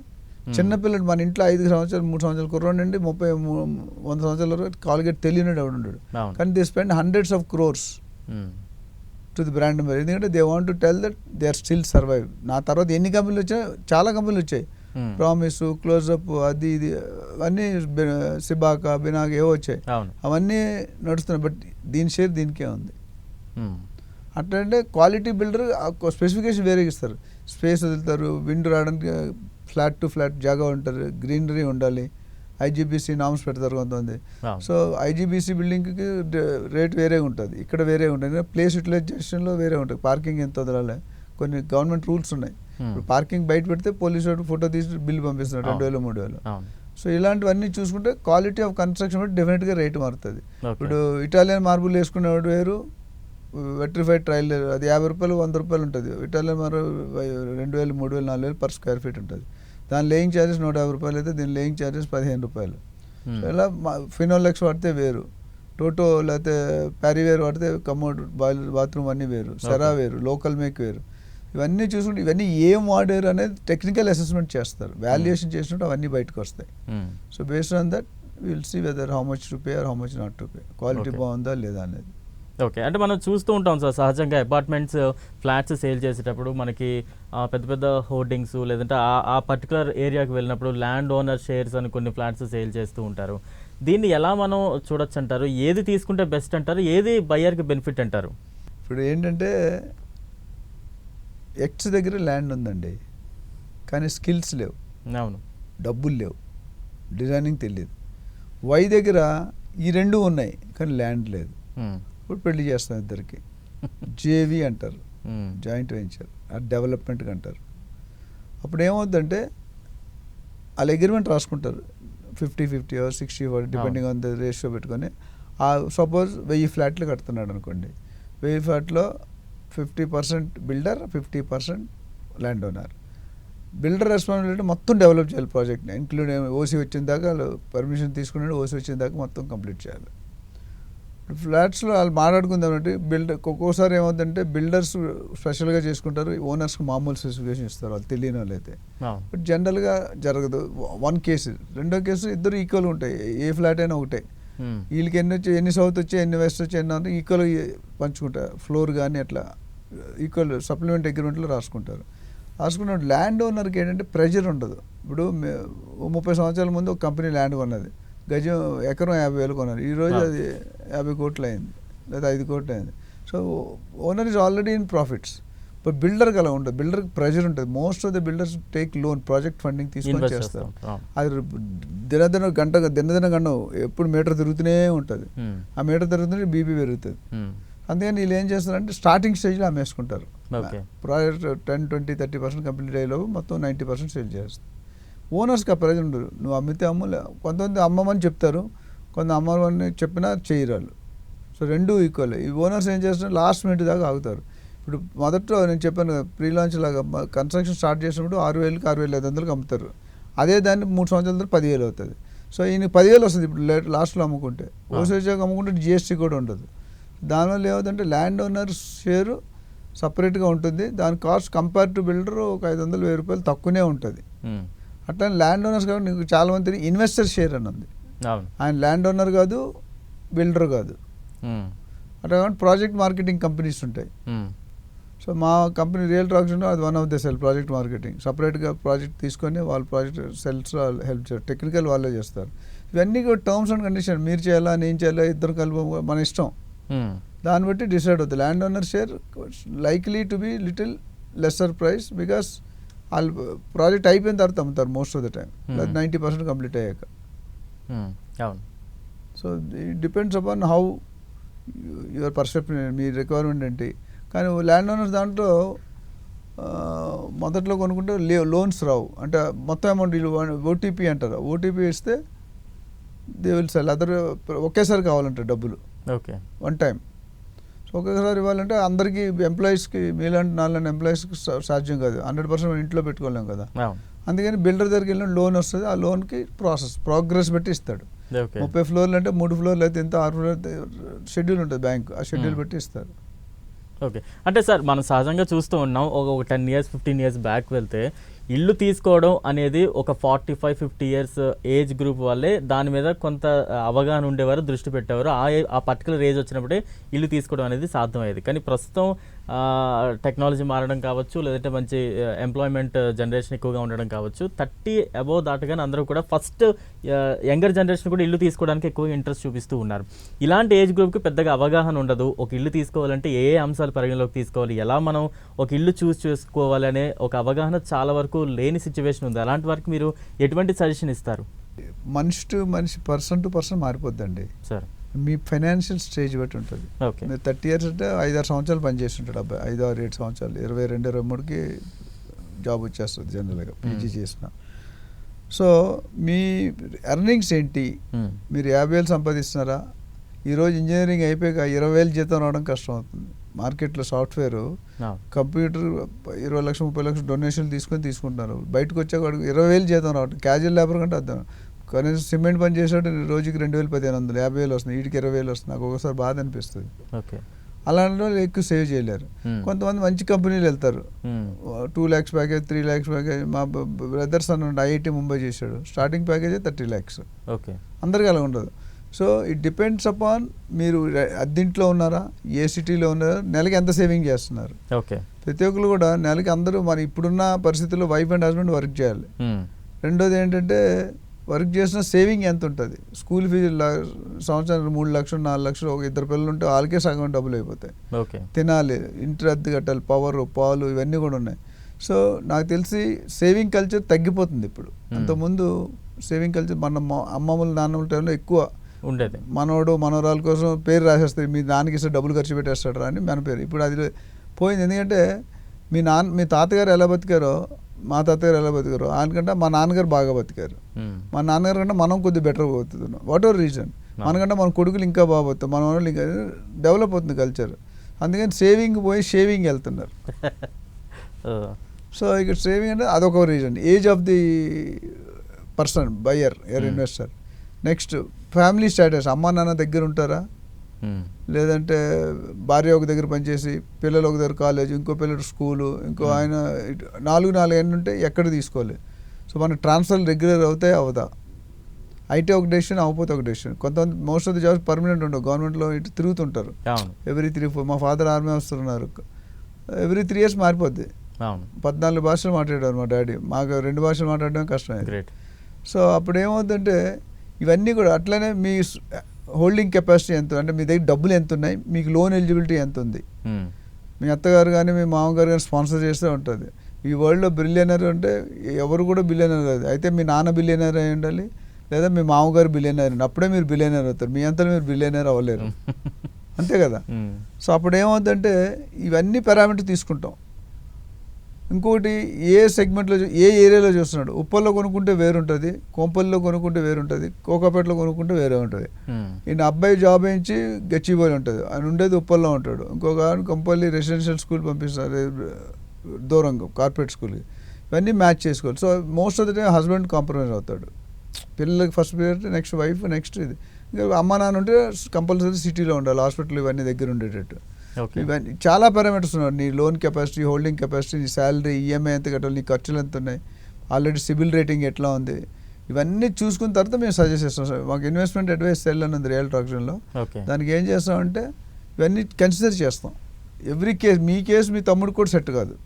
చిన్నపిల్లడు మన ఇంట్లో 5 సంవత్సరాలు 3 సంవత్సరాలు కుర్రోడు నుండి 100 సంవత్సరాల వరకు కాల్గేట్ తెలియనాడు ఎవడు ఉన్నాడు. కానీ they spend hundreds of crores to the brand. మరి ఎందుకంటే they want to tell that they are still survive. నా తర్వాత ఎన్ని కంపెనీలు వచ్చాయి, చాలా కంపెనీలు వచ్చాయి, ప్రామిస్, క్లోజ్అప్, అది ఇది అవన్నీ, సిబాకా, బినాగ్ ఏవో వచ్చాయి, అవన్నీ నడుస్తున్నాయి. బట్ దీని షేర్ దీనికే ఉంది. అట్లంటే క్వాలిటీ బిల్డర్ స్పెసిఫికేషన్ వేరే ఇస్తారు. స్పేస్ వదులుతారు, విండ్ రావడానికి ఫ్లాట్ టు ఫ్లాట్ జాగా ఉంటారు, గ్రీనరీ ఉండాలి, ఐజీబీసీ నామ్స్ పెడతారు కొంతమంది. సో ఐజీబీసీ బిల్డింగ్కి రేట్ వేరే ఉంటుంది, ఇక్కడ వేరే ఉంటుంది. ప్లేస్ యూటిలైజేషన్లో వేరే ఉంటుంది. పార్కింగ్ ఎంత వదలాలి, కొన్ని గవర్నమెంట్ రూల్స్ ఉన్నాయి. ఇప్పుడు పార్కింగ్ బయట పెడితే పోలీసు వాడు ఫోటో తీసి బిల్లు పంపిస్తున్నారు 2,000 3,000. సో ఇలాంటివన్నీ చూసుకుంటే క్వాలిటీ ఆఫ్ కన్స్ట్రక్షన్ బట్టి డెఫినెట్గా రేటు మారుతుంది. ఇప్పుడు ఇటాలియన్ మార్బుల్ వేసుకునేవాడు వేరు, వెట్రిఫైడ్ ట్రైల్ అది 50 రూపాయలు 100 రూపాయలు ఉంటుంది. Italian marble 2,000 3,000 4,000 per square feet ఉంటుంది. దాని లేయింగ్ ఛార్జెస్ 150 రూపాయలు అయితే దీని లేయింగ్ ఛార్జెస్ 15 రూపాయలు. సో ఇలా ఫినోలెక్స్ వాడితే వేరు, టోటో లేకపోతే ప్యారీవేర్ వాడితే కమోడ్, బాయిలర్, బాత్రూమ్ అన్నీ వేరు, సెరా వేరు, లోకల్ మేక్ వేరు. ఇవన్నీ చూసుకుంటే ఇవన్నీ ఏం వాడారు అనేది టెక్నికల్ అసెస్మెంట్ చేస్తారు. వాల్యుయేషన్ చేసినట్టు అవన్నీ బయటకు వస్తాయి. So based on that will see whether how much to pay or how much not to pay, quality బాగుందా లేదా అనేది. ఓకే, అంటే మనం చూస్తూ ఉంటాం సార్, సహజంగా అపార్ట్మెంట్స్, ఫ్లాట్స్ సేల్ చేసేటప్పుడు మనకి పెద్ద పెద్ద హోర్డింగ్స్, లేదంటే ఆ పర్టికులర్ ఏరియాకి వెళ్ళినప్పుడు ల్యాండ్ ఓనర్ షేర్స్ అని కొన్ని ఫ్లాట్స్ సేల్ చేస్తూ ఉంటారు. దీన్ని ఎలా మనం చూడొచ్చు అంటారు? ఏది తీసుకుంటే బెస్ట్ అంటారు? ఏది బయ్యర్కి బెనిఫిట్ అంటారు? ఇప్పుడు ఏంటంటే ఎక్స్ దగ్గర ల్యాండ్ ఉందండి, కానీ స్కిల్స్ లేవు, అవును, డబ్బులు లేవు, డిజైనింగ్ తెలియదు. వై దగ్గర ఈ రెండు ఉన్నాయి కానీ ల్యాండ్ లేదు. ఇప్పుడు పెళ్లి చేస్తాం ఇద్దరికి, జేవి అంటారు, జాయింట్ వెంచర్, అది డెవలప్మెంట్కి అంటారు. అప్పుడు ఏమవుతుందంటే వాళ్ళు అగ్రిమెంట్ రాసుకుంటారు 50-50 or 60 depending on the ratio పెట్టుకొని. సపోజ్ 1000 ఫ్లాట్లు కడుతున్నాడు అనుకోండి, 1000 ఫ్లాట్లో 50% builder, 50% land owner. Builder responsibility మొత్తం డెవలప్ చేయాలి ప్రాజెక్ట్ని, ఇంక్లూడింగ్ ఓసీ వచ్చిన దాకా, వాళ్ళు పర్మిషన్ తీసుకున్నాడు, ఓసీ వచ్చిన దాకా మొత్తం కంప్లీట్ చేయాలి. ఫ్లాట్స్లో వాళ్ళు మాట్లాడుకుందాం అంటే బిల్డర్ ఒక్కోసారి ఏమవుతుందంటే బిల్డర్స్ స్పెషల్గా చేసుకుంటారు, ఓనర్స్కి మామూలు స్పెసిఫికేషన్ ఇస్తారు వాళ్ళు తెలియని వాళ్ళు అయితే. బట్ జనరల్గా జరగదు. వన్ కేసు, రెండో కేసు ఇద్దరు ఈక్వల్గా ఉంటాయి, ఏ ఫ్లాట్ అయినా ఒకటే. వీళ్ళకి ఎన్ని సౌత్ వచ్చాయి, ఎన్ని వెస్ట్ వచ్చాయి, ఎన్ని ఈక్వల్ పంచుకుంటారు. ఫ్లోర్ కానీ అట్లా ఈక్వల్ సప్లిమెంట్ అగ్రిమెంట్లో రాసుకుంటారు. రాసుకున్నప్పుడు ల్యాండ్ ఓనర్కి ఏంటంటే ప్రెజర్ ఉండదు. ఇప్పుడు 30 సంవత్సరాల ముందు ఒక కంపెనీ ల్యాండ్ కొన్నది, గజం ఎకరం 50,000 కొన్నారు, ఈరోజు అది 50 కోట్లు అయింది లేదా 5 కోట్లు అయింది. So owner is already in profits. But బిల్డర్కి అలా ఉంటుంది, బిల్డర్కి ప్రెజర్ ఉంటుంది. Most of the builders take loan, project funding తీసుకొని చేస్తారు. అది దినదిన గంట ఎప్పుడు మీటర్ తిరుగుతూనే ఉంటుంది. ఆ మీటర్ తిరుగుతుంటే బీపీ పెరుగుతుంది. అందుకని వీళ్ళు ఏం చేస్తారంటే స్టార్టింగ్ స్టేజ్లో అమ్మేసుకుంటారు. ప్రాజెక్ట్ 10-20-30% కంప్లీట్ అయ్యేలోపు మొత్తం 90% సేల్ చేస్తారు. ఓనర్స్కి ఆ ప్రెజర్ ఉండదు, నువ్వు అమ్మితే అమ్మలే. కొంతమంది అమ్మమని చెప్తారు, కొంత అమ్మమని చెప్పినా చేయరాళ్ళు. సో రెండు ఈక్వల్. ఈ ఓనర్స్ ఏం చేస్తారు, లాస్ట్ మినిట్ దాకా ఆగుతారు. ఇప్పుడు మొదట్లో నేను చెప్పాను ప్రీ లాంచ్ లాగా కన్స్ట్రక్షన్ స్టార్ట్ చేసినప్పుడు 6,000కి 6,500కి అమ్ముతారు. అదే దాన్ని 3 సంవత్సరాల తర్వాత 10,000 అవుతుంది. సో ఈయన 10,000 వస్తుంది ఇప్పుడు లాస్ట్లో అమ్ముకుంటే. ఓసీజాగా అమ్ముకుంటే జిఎస్టీ కూడా ఉండదు. దానివల్ల ఏమవుతుందంటే ల్యాండ్ ఓనర్ షేరు సపరేట్గా ఉంటుంది, దాని కాస్ట్ కంపేర్ టు బిల్డర్ ఒక 500-1000 రూపాయలు తక్కువనే ఉంటుంది. అట్లా ల్యాండ్ ఓనర్స్ కాబట్టి నీకు చాలా మంది ఇన్వెస్టర్ షేర్ అని ఉంది. ఆయన ల్యాండ్ ఓనర్ కాదు, బిల్డర్ కాదు. అట్లా కాబట్టి ప్రాజెక్ట్ మార్కెటింగ్ కంపెనీస్ ఉంటాయి. సో మా కంపెనీ రియల్టర్ ఆక్షన్ అది one of the cell project marketing. సపరేట్గా ప్రాజెక్ట్ తీసుకొని వాళ్ళు ప్రాజెక్ట్ సెల్స్లో హెల్ప్ చేస్తారు, టెక్నికల్ వాళ్ళే చేస్తారు. ఇవన్నీ కూడా టర్మ్స్ అండ్ కండిషన్. మీరు చేయాలా, నేను చేయాలా, ఇద్దరు కలిపి మన ఇష్టం. దాన్ని బట్టి డిసైడ్ అవుతుంది. Land owner share likely to be little lesser price, because వాళ్ళు ప్రాజెక్ట్ అయిపోయిన తర్వాత అమ్ముతారు most of the time, 90% complete అయ్యాక. So it depends upon how your perception, మీ రిక్వైర్మెంట్ ఏంటి. కానీ ల్యాండ్ ఓనర్స్ దాంట్లో మొదట్లో కొనుక్కుంటే లోన్స్ రావు, అంటే మొత్తం అమౌంట్ ఓటీపీ అంటారు. ఓటీపీ ఇస్తే దే విల్ సెల్. అదర్ ఒకేసారి కావాలంటారు డబ్బులు, ఓకే, వన్ టైం. సో ఒకేసారి ఇవ్వాలంటే అందరికీ ఎంప్లాయీస్కి, మీలాంటి నాలుగు ఎంప్లాయీస్కి సాధ్యం కాదు. 100% ఇంట్లో పెట్టుకోలేం కదా. అందుకని బిల్డర్ దగ్గరికి వెళ్ళిన లోన్ వస్తుంది. ఆ లోన్కి ప్రోగ్రెస్ బట్టి ఇస్తాడు. 30 ఫ్లోర్లు అంటే 3 ఫ్లోర్లు అయితే ఇంత, 6 ఫ్లోర్లు అయితే షెడ్యూల్ ఉంటుంది బ్యాంక్, ఆ షెడ్యూల్ బట్టి ఇస్తారు. ఓకే, అంటే సార్ మనం సహజంగా చూస్తూ ఉన్నాం, ఒక 10 years 15 years బ్యాక్ వెళ్తే ఇల్లు తీసుకోవడం అనేది ఒక 45-50 years ఏజ్ గ్రూప్ వాళ్ళే దాని మీద కొంత అవగాహన ఉండేవారు, దృష్టి పెట్టేవారు. ఆ పర్టికులర్ ఏజ్ వచ్చినప్పుడే ఇల్లు తీసుకోవడం అనేది సాధ్యమయ్యేది. కానీ ప్రస్తుతం టెక్నాలజీ మారడం కావచ్చు, లేదంటే మంచి ఎంప్లాయ్మెంట్ జనరేషన్ ఎక్కువగా ఉండడం కావచ్చు, 30 అబోవ్ దాటగానే అందరూ కూడా ఫస్ట్ యంగర్ జనరేషన్ కూడా ఇల్లు తీసుకోవడానికి ఎక్కువ ఇంట్రెస్ట్ చూపిస్తూ ఉన్నారు. ఇలాంటి ఏజ్ గ్రూప్కి పెద్దగా అవగాహన ఉండదు. ఒక ఇల్లు తీసుకోవాలంటే ఏ అంశాలు పరిగణలోకి తీసుకోవాలి, ఎలా మనం ఒక ఇల్లు చూస్ చేసుకోవాలి అనే ఒక అవగాహన చాలా వరకు లేని సిచ్యువేషన్ ఉంది. అలాంటి వారికి మీరు ఎటువంటి సజెషన్ ఇస్తారు? మనిషి టు మనిషి, పర్సన్ టు పర్సన్ మారిపోద్దండి సార్. మీ ఫైనాన్షియల్ స్టేజ్ బట్టి ఉంటుంది. ఓకే, మీరు 30 years అంటే 5-6 సంవత్సరాలు పనిచేసి ఉంటాడు అబ్బాయి, 5-6-7 సంవత్సరాలు, 22-23కి జాబ్ వచ్చేస్తుంది జనరల్గా పీజీ చేసిన. సో మీ ఎర్నింగ్స్ ఏంటి? మీరు 50,000 సంపాదిస్తున్నారా? ఈరోజు ఇంజనీరింగ్ అయిపోయాక 20,000 జీతం రావడం కష్టం అవుతుంది. మార్కెట్లో సాఫ్ట్వేర్, కంప్యూటర్ 20 లక్షలు 30 లక్షలు డొనేషన్ తీసుకుంటున్నారు. బయటకు వచ్చాక 20,000 జీతం రావడం క్యాజువల్ లేబర్ కంటే అర్థం. కనీసం సిమెంట్ పని చేసేవాడు రోజుకి 2,000-1,500, 50,000 వస్తుంది, వీటికి 20,000 వస్తుంది. నాకు ఒకసారి బాధ అనిపిస్తుంది. ఓకే, అలాంటి వాళ్ళు ఎక్కువ సేవ్ చేయలేరు. కొంతమంది మంచి కంపెనీలు వెళ్తారు, 2 lakhs ప్యాకేజ్, 3 lakhs ప్యాకేజ్. మా బ్రదర్స్ అన్న ఐఐటి ముంబై చేశాడు, స్టార్టింగ్ ప్యాకేజే 30 lakhs. ఓకే, అందరికీ అలా ఉండదు. సో ఇట్ డిపెండ్స్ అపాన్ మీరు అద్దెంట్లో ఉన్నారా, ఏ సిటీలో ఉన్నారా, నెలకి ఎంత సేవింగ్ చేస్తున్నారు. ఓకే, ప్రతి ఒక్కరు కూడా నెలకి అందరూ మరి ఇప్పుడున్న పరిస్థితుల్లో వైఫ్ అండ్ హస్బెండ్ వర్క్ చేయాలి. రెండోది ఏంటంటే వర్క్ చేసిన సేవింగ్ ఎంత ఉంటుంది. స్కూల్ ఫీజు సంవత్సరానికి 3 లక్షలు 4 లక్షలు, ఒక 2 పిల్లలు ఉంటే వాళ్ళకే సగం డబ్బులు అయిపోతాయి. ఓకే, తినాలి, ఇంటి అద్దె కట్టాలి, పవర్, పాలు ఇవన్నీ కూడా ఉన్నాయి. సో నాకు తెలిసి సేవింగ్ కల్చర్ తగ్గిపోతుంది ఇప్పుడు. అంతకుముందు సేవింగ్ కల్చర్ మన అమ్మమ్మల నాన్నమ్మల టైంలో ఎక్కువ ఉండేది. మనోడు మనోరాల కోసం పేరు రాసేస్తాయి, మీ నాన్నకి ఇస్తే డబ్బులు ఖర్చు పెట్టేస్తాడు అని మన పేరు. ఇప్పుడు అది పోయింది. ఎందుకంటే మీ తాతగారు ఎలా బతికారో, మా తాతగారు ఎలా బతికారో, ఆయనకంటే మా నాన్నగారు బాగా బతికారు. మా నాన్నగారు కంటే మనం కొద్దిగా బెటర్ పోతున్నాం. వాట్ ఎవర్ రీజన్, మనకంటే మన కొడుకులు ఇంకా బాగా పోతాం, మన వాళ్ళు ఇంకా డెవలప్ అవుతుంది కల్చర్. అందుకని సేవింగ్ పోయి షేవింగ్ వెళ్తున్నారు. సో ఇక్కడ సేవింగ్ అంటే అదొక reason. Age of the person buyer investor. Next family status, అమ్మా నాన్న దగ్గర ఉంటారా, లేదంటే భార్య ఒక దగ్గర పనిచేసి, పిల్లలు ఒక దగ్గర కాలేజ్, ఇంకో పిల్లలు స్కూలు, ఇంకో ఆయన 4 ఏళ్ళు ఉంటే ఎక్కడ తీసుకోవాలి. సో మన ట్రాన్స్ఫర్ రెగ్యులర్ అవుతాయి అవదా, అయితే ఒక డెసిషన్, అవ్వకపోతే ఒక డెసిషన్. కొంతమంది most of the jobs permanent ఉండవు, గవర్నమెంట్లో ఇటు తిరుగుతుంటారు. ఎవ్రీ 3-4, మా ఫాదర్ ఆర్మీ ఆఫీసర్ ఉన్నారు, ఎవ్రీ 3 years మారిపోద్ది. 14 భాషలు మాట్లాడారు మా డాడీ, మాకు 2 భాషలు మాట్లాడడం కష్టమైంది. సో అప్పుడు ఏమవుతుందంటే ఇవన్నీ కూడా అట్లనే మీ హోల్డింగ్ కెపాసిటీ ఎంత, అంటే మీ దగ్గర డబ్బులు ఎంత ఉన్నాయి, మీకు లోన్ ఎలిజిబిలిటీ ఎంత ఉంది. మీ అత్తగారు కానీ మీ మామగారు కానీ స్పాన్సర్ చేస్తూ ఉంటుంది. ఈ వరల్డ్లో బిలియనర్ అంటే ఎవరు కూడా బిలియనర్ కాదు. అయితే మీ నాన్న బిలియనర్ అయి ఉండాలి, లేదా మీ మామగారు బిలియనర్, అప్పుడే మీరు బిలియనర్ అవుతారు. మీ అంతా మీరు బిలియనర్ అవ్వలేరు, అంతే కదా. సో అప్పుడు ఏమవుతుందంటే ఇవన్నీ పారామీటర్ తీసుకుంటాం. ఇంకోటి ఏ సెగ్మెంట్లో, ఏ ఏరియాలో చూస్తున్నాడు. ఉప్పల్లో కొనుక్కుంటే వేరుంటుంది, కొంపల్లో కొనుక్కుంటే వేరుంటుంది, కోకాపేటలో కొనుక్కుంటే వేరే ఉంటుంది. ఈయన అబ్బాయి జాబ్ వేయించి గచ్చిబోయి ఉంటుంది, ఆయన ఉండేది ఉప్పల్లో ఉంటాడు. ఇంకొక కొంపల్లి రెసిడెన్షియల్ స్కూల్ పంపిస్తారు దూరంగా, కార్పొరేట్ స్కూల్కి. ఇవన్నీ మ్యాచ్ చేసుకోవాలి. So most of the time husband compromise అవుతాడు. పిల్లలకి first priority, next wife, next ఇది. ఇంకా అమ్మ నాన్న ఉంటే కంపల్సరీ సిటీలో ఉండాలి, హాస్పిటల్ ఇవన్నీ దగ్గర ఉండేటట్టు. ఇవన్నీ చాలా పారామీటర్స్ ఉన్నాయి. నీ లోన్ కెపాసిటీ, హోల్డింగ్ కెపాసిటీ, నీ శాలరీ, ఈఎంఐ ఎంత కట్టాలి, నీ ఖర్చులు ఎంత ఉన్నాయి, ఆల్రెడీ సిబిల్ రేటింగ్ ఎట్లా ఉంది, ఇవన్నీ చూసుకున్న తర్వాత మేము సజెస్ట్ చేస్తాం. సార్ మాకు ఇన్వెస్ట్మెంట్ అడ్వైస్ సెల్ అని ఉంది రియల్టీ ఆప్షన్లో. దానికి ఏం చేస్తామంటే ఇవన్నీ కన్సిడర్ చేస్తాం. ఎవ్రీ కేసు, మీ కేసు మీ తమ్ముడు కూడా సెట్ కాదు.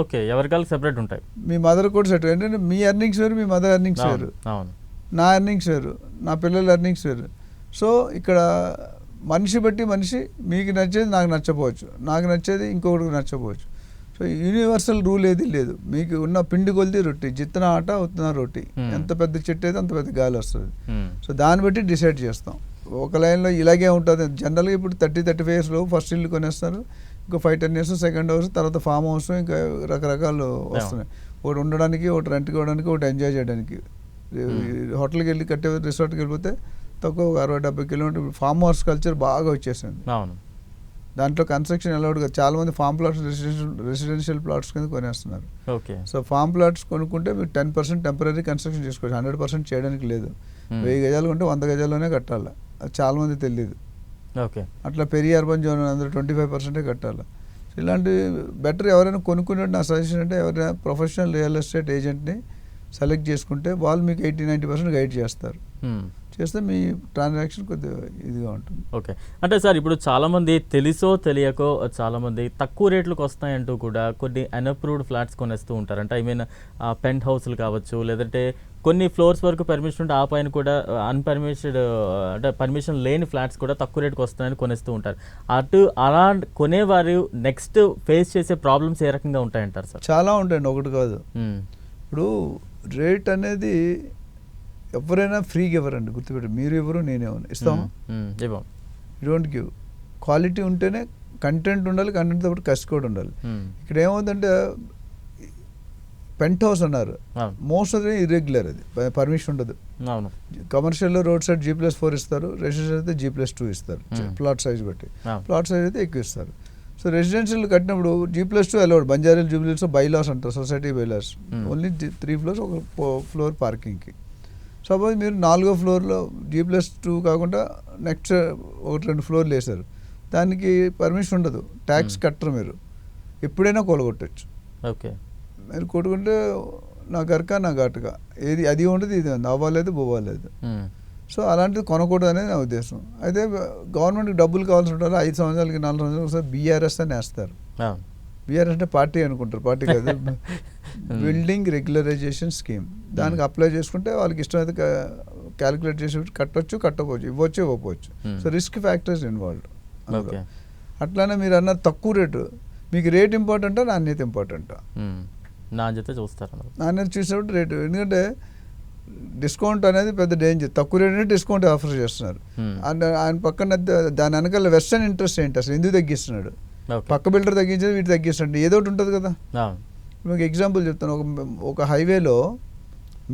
ఓకే, ఎవరికాలకు సెపరేట్ ఉంటాయి. మీ మదర్ కూడా సెట్, ఏంటంటే మీ ఎర్నింగ్స్ వేరు, మీ మదర్ ఎర్నింగ్స్ వేరు, నా ఎర్నింగ్స్ వేరు. నా పిల్లల ఎర్నింగ్స్ వేరు. సో ఇక్కడ మనిషి బట్టి మనిషి, మీకు నచ్చేది నాకు నచ్చపోవచ్చు, నాకు నచ్చేది ఇంకొకటికి నచ్చపోవచ్చు. సో యూనివర్సల్ రూల్ ఏది లేదు. మీకు ఉన్న పిండి కొలిది రొట్టి, జిత్తన ఆట ఉత్తన రొట్టి, ఎంత పెద్ద చెట్టు అయితే అంత పెద్ద గాలి వస్తుంది. సో దాన్ని బట్టి డిసైడ్ చేస్తాం. ఒక లైన్లో ఇలాగే ఉంటుంది. జనరల్గా ఇప్పుడు 30-35 ఇయర్స్లో ఫస్ట్ ఇల్లు కొనేస్తారు, ఇంకా 5-10 ఇయర్స్ సెకండ్ హౌస్, తర్వాత ఫామ్ హౌస్, ఇంకా రకరకాలు వస్తున్నాయి. ఒకటి ఉండడానికి, ఒకటి రెంట్కి ఇవ్వడానికి, ఒకటి ఎంజాయ్ చేయడానికి. హోటల్కి వెళ్ళి కట్టే రిసార్ట్కి వెళ్ళిపోతే తక్కువ 60-70 కిలోమీటర్ ఫామ్ హౌస్ కల్చర్ బాగా వచ్చేసింది. దాంట్లో కన్స్ట్రక్షన్ అలౌడ్ కాదు. చాలా మంది ఫామ్ ప్లాట్స్ రెసిడెన్షియల్ ప్లాట్స్ కింద కొనేస్తున్నారు. సో ఫామ్ ప్లాట్స్ కొనుక్కుంటే మీరు 10% టెంపరీ కన్స్ట్రక్షన్ చేసుకోవచ్చు, 100% చేయడానికి లేదు. 1000 గజాలు కొంటే 100 గజాల్లోనే కట్టాలి. అది చాలా మంది తెలియదు. అట్లా పెరిగి అర్బన్ జోన్ అందరూ 25% కట్టాలి. సో ఇలాంటి బెటర్ ఎవరైనా కొనుక్కునే నా సజెషన్ అంటే ఎవరైనా ప్రొఫెషనల్ రియల్ ఎస్టేట్ ఏజెంట్ని సెలెక్ట్ చేసుకుంటే వాళ్ళు మీకు 80-90% గైడ్ చేస్తారు. చేస్తే మీ ట్రాన్సాక్షన్ కొద్దిగా ఇదిగా ఉంటుంది. ఓకే. అంటే సార్ ఇప్పుడు చాలామంది తెలిసో తెలియకో చాలామంది తక్కువ రేట్లకు వస్తాయంటూ కూడా కొన్ని అన్అప్రూవ్డ్ ఫ్లాట్స్ కొనేస్తూ ఉంటారు. అంటే ఐ మీన్ పెంట్ హౌస్లు కావచ్చు, లేదంటే కొన్ని ఫ్లోర్స్ వరకు పర్మిషన్ ఉంటే ఆ పైన కూడా అన్పర్మిషన్డ్ అంటే పర్మిషన్ లేని ఫ్లాట్స్ కూడా తక్కువ రేటుకి వస్తాయని కొనేస్తూ ఉంటారు. అలా కొనేవారు నెక్స్ట్ ఫేస్ చేసే ప్రాబ్లమ్స్ ఏ రకంగా ఉంటాయంటారు సార్? చాలా ఉంటాయండి, ఒకటి కాదు. ఇప్పుడు రేట్ అనేది ఎవరైనా ఫ్రీగా ఇవ్వరండి, గుర్తుపెట్టి. మీరు ఎవరు, నేనేమన్నా ఇస్తాము? You don't give. క్వాలిటీ ఉంటేనే కంటెంట్ ఉండాలి, కంటెంట్తో పాటు కసి కూడా ఉండాలి. ఇక్కడ ఏమవుతుందంటే పెంట్ హౌస్ అన్నారు, మోస్ట్ ఆఫ్ ది ఇర్రెగ్యులర్, అది పర్మిషన్ ఉండదు. కమర్షియల్లో రోడ్ సైడ్ G+4 ఇస్తారు, రెసిడెన్షియల్ అయితే G+2 ఇస్తారు, ప్లాట్ సైజ్ బట్టి. ప్లాట్ సైజ్ అయితే ఎక్కువ ఇస్తారు. సో రెసిడెన్షియల్ కట్టినప్పుడు G+2 అలౌడ్. బంజారాలు జూబ్లీస్లో బైలాస్ అంటారు, సొసైటీ బైలాస్. ఓన్లీ 3 ఫ్లోర్స్, ఒక ఫ్లోర్ పార్కింగ్కి. సపోజ్ మీరు 4వ ఫ్లోర్లో G+2 కాకుండా నెక్స్ట్ 1-2 ఫ్లోర్లు వేశారు, దానికి పర్మిషన్ ఉండదు, ట్యాక్స్ కట్టరు. మీరు ఎప్పుడైనా కొలగొట్టచ్చు. ఓకే, మీరు కొట్టుకుంటే నా గరక నా ఘాటుగా, ఏది అది ఉండదు, ఇది అవ్వలేదు బొవ్వలేదు. సో అలాంటిది కొనకూడదు అనేది నా ఉద్దేశం. అయితే గవర్నమెంట్కి డబ్బులు కావాల్సి ఉంటారు, 5 సంవత్సరాలకి 4 సంవత్సరాలకి ఒకసారి BRS అని వేస్తారు. BRS అంటే పార్టీ అనుకుంటారు, పార్టీ కాదు, బిల్డింగ్ రెగ్యులరైజేషన్ స్కీమ్. దానికి అప్లై చేసుకుంటే వాళ్ళకి ఇష్టమైతే క్యాలిక్యులేట్ చేసి కట్టొచ్చు, కట్టకపోవచ్చు, ఇవ్వచ్చు, ఇవ్వకపోవచ్చు. So risk factors involved. అట్లానే మీరు అన్న తక్కువ రేటు, మీకు రేట్ ఇంపార్టెంటా నాణ్యత ఇంపార్టెంటా? నాణ్యత చూస్తారు. నాణ్యత చూసినప్పుడు రేటు. ఎందుకంటే డిస్కౌంట్ అనేది పెద్ద డేంజర్. తక్కువ రేట్ అంటే డిస్కౌంట్ ఆఫర్ చేస్తున్నారు. ఆయన పక్కన దాని వెనకాల వెస్టర్న్ ఇంట్రెస్ట్ ఏంటి అసలు, ఎందుకు తగ్గిస్తున్నాడు? పక్క బిల్డర్ తగ్గించేది, వీటి తగ్గిస్తాడు, ఏదో ఒకటి ఉంటుంది కదా. మీకు ఎగ్జాంపుల్ చెప్తాను. ఒక హైవేలో,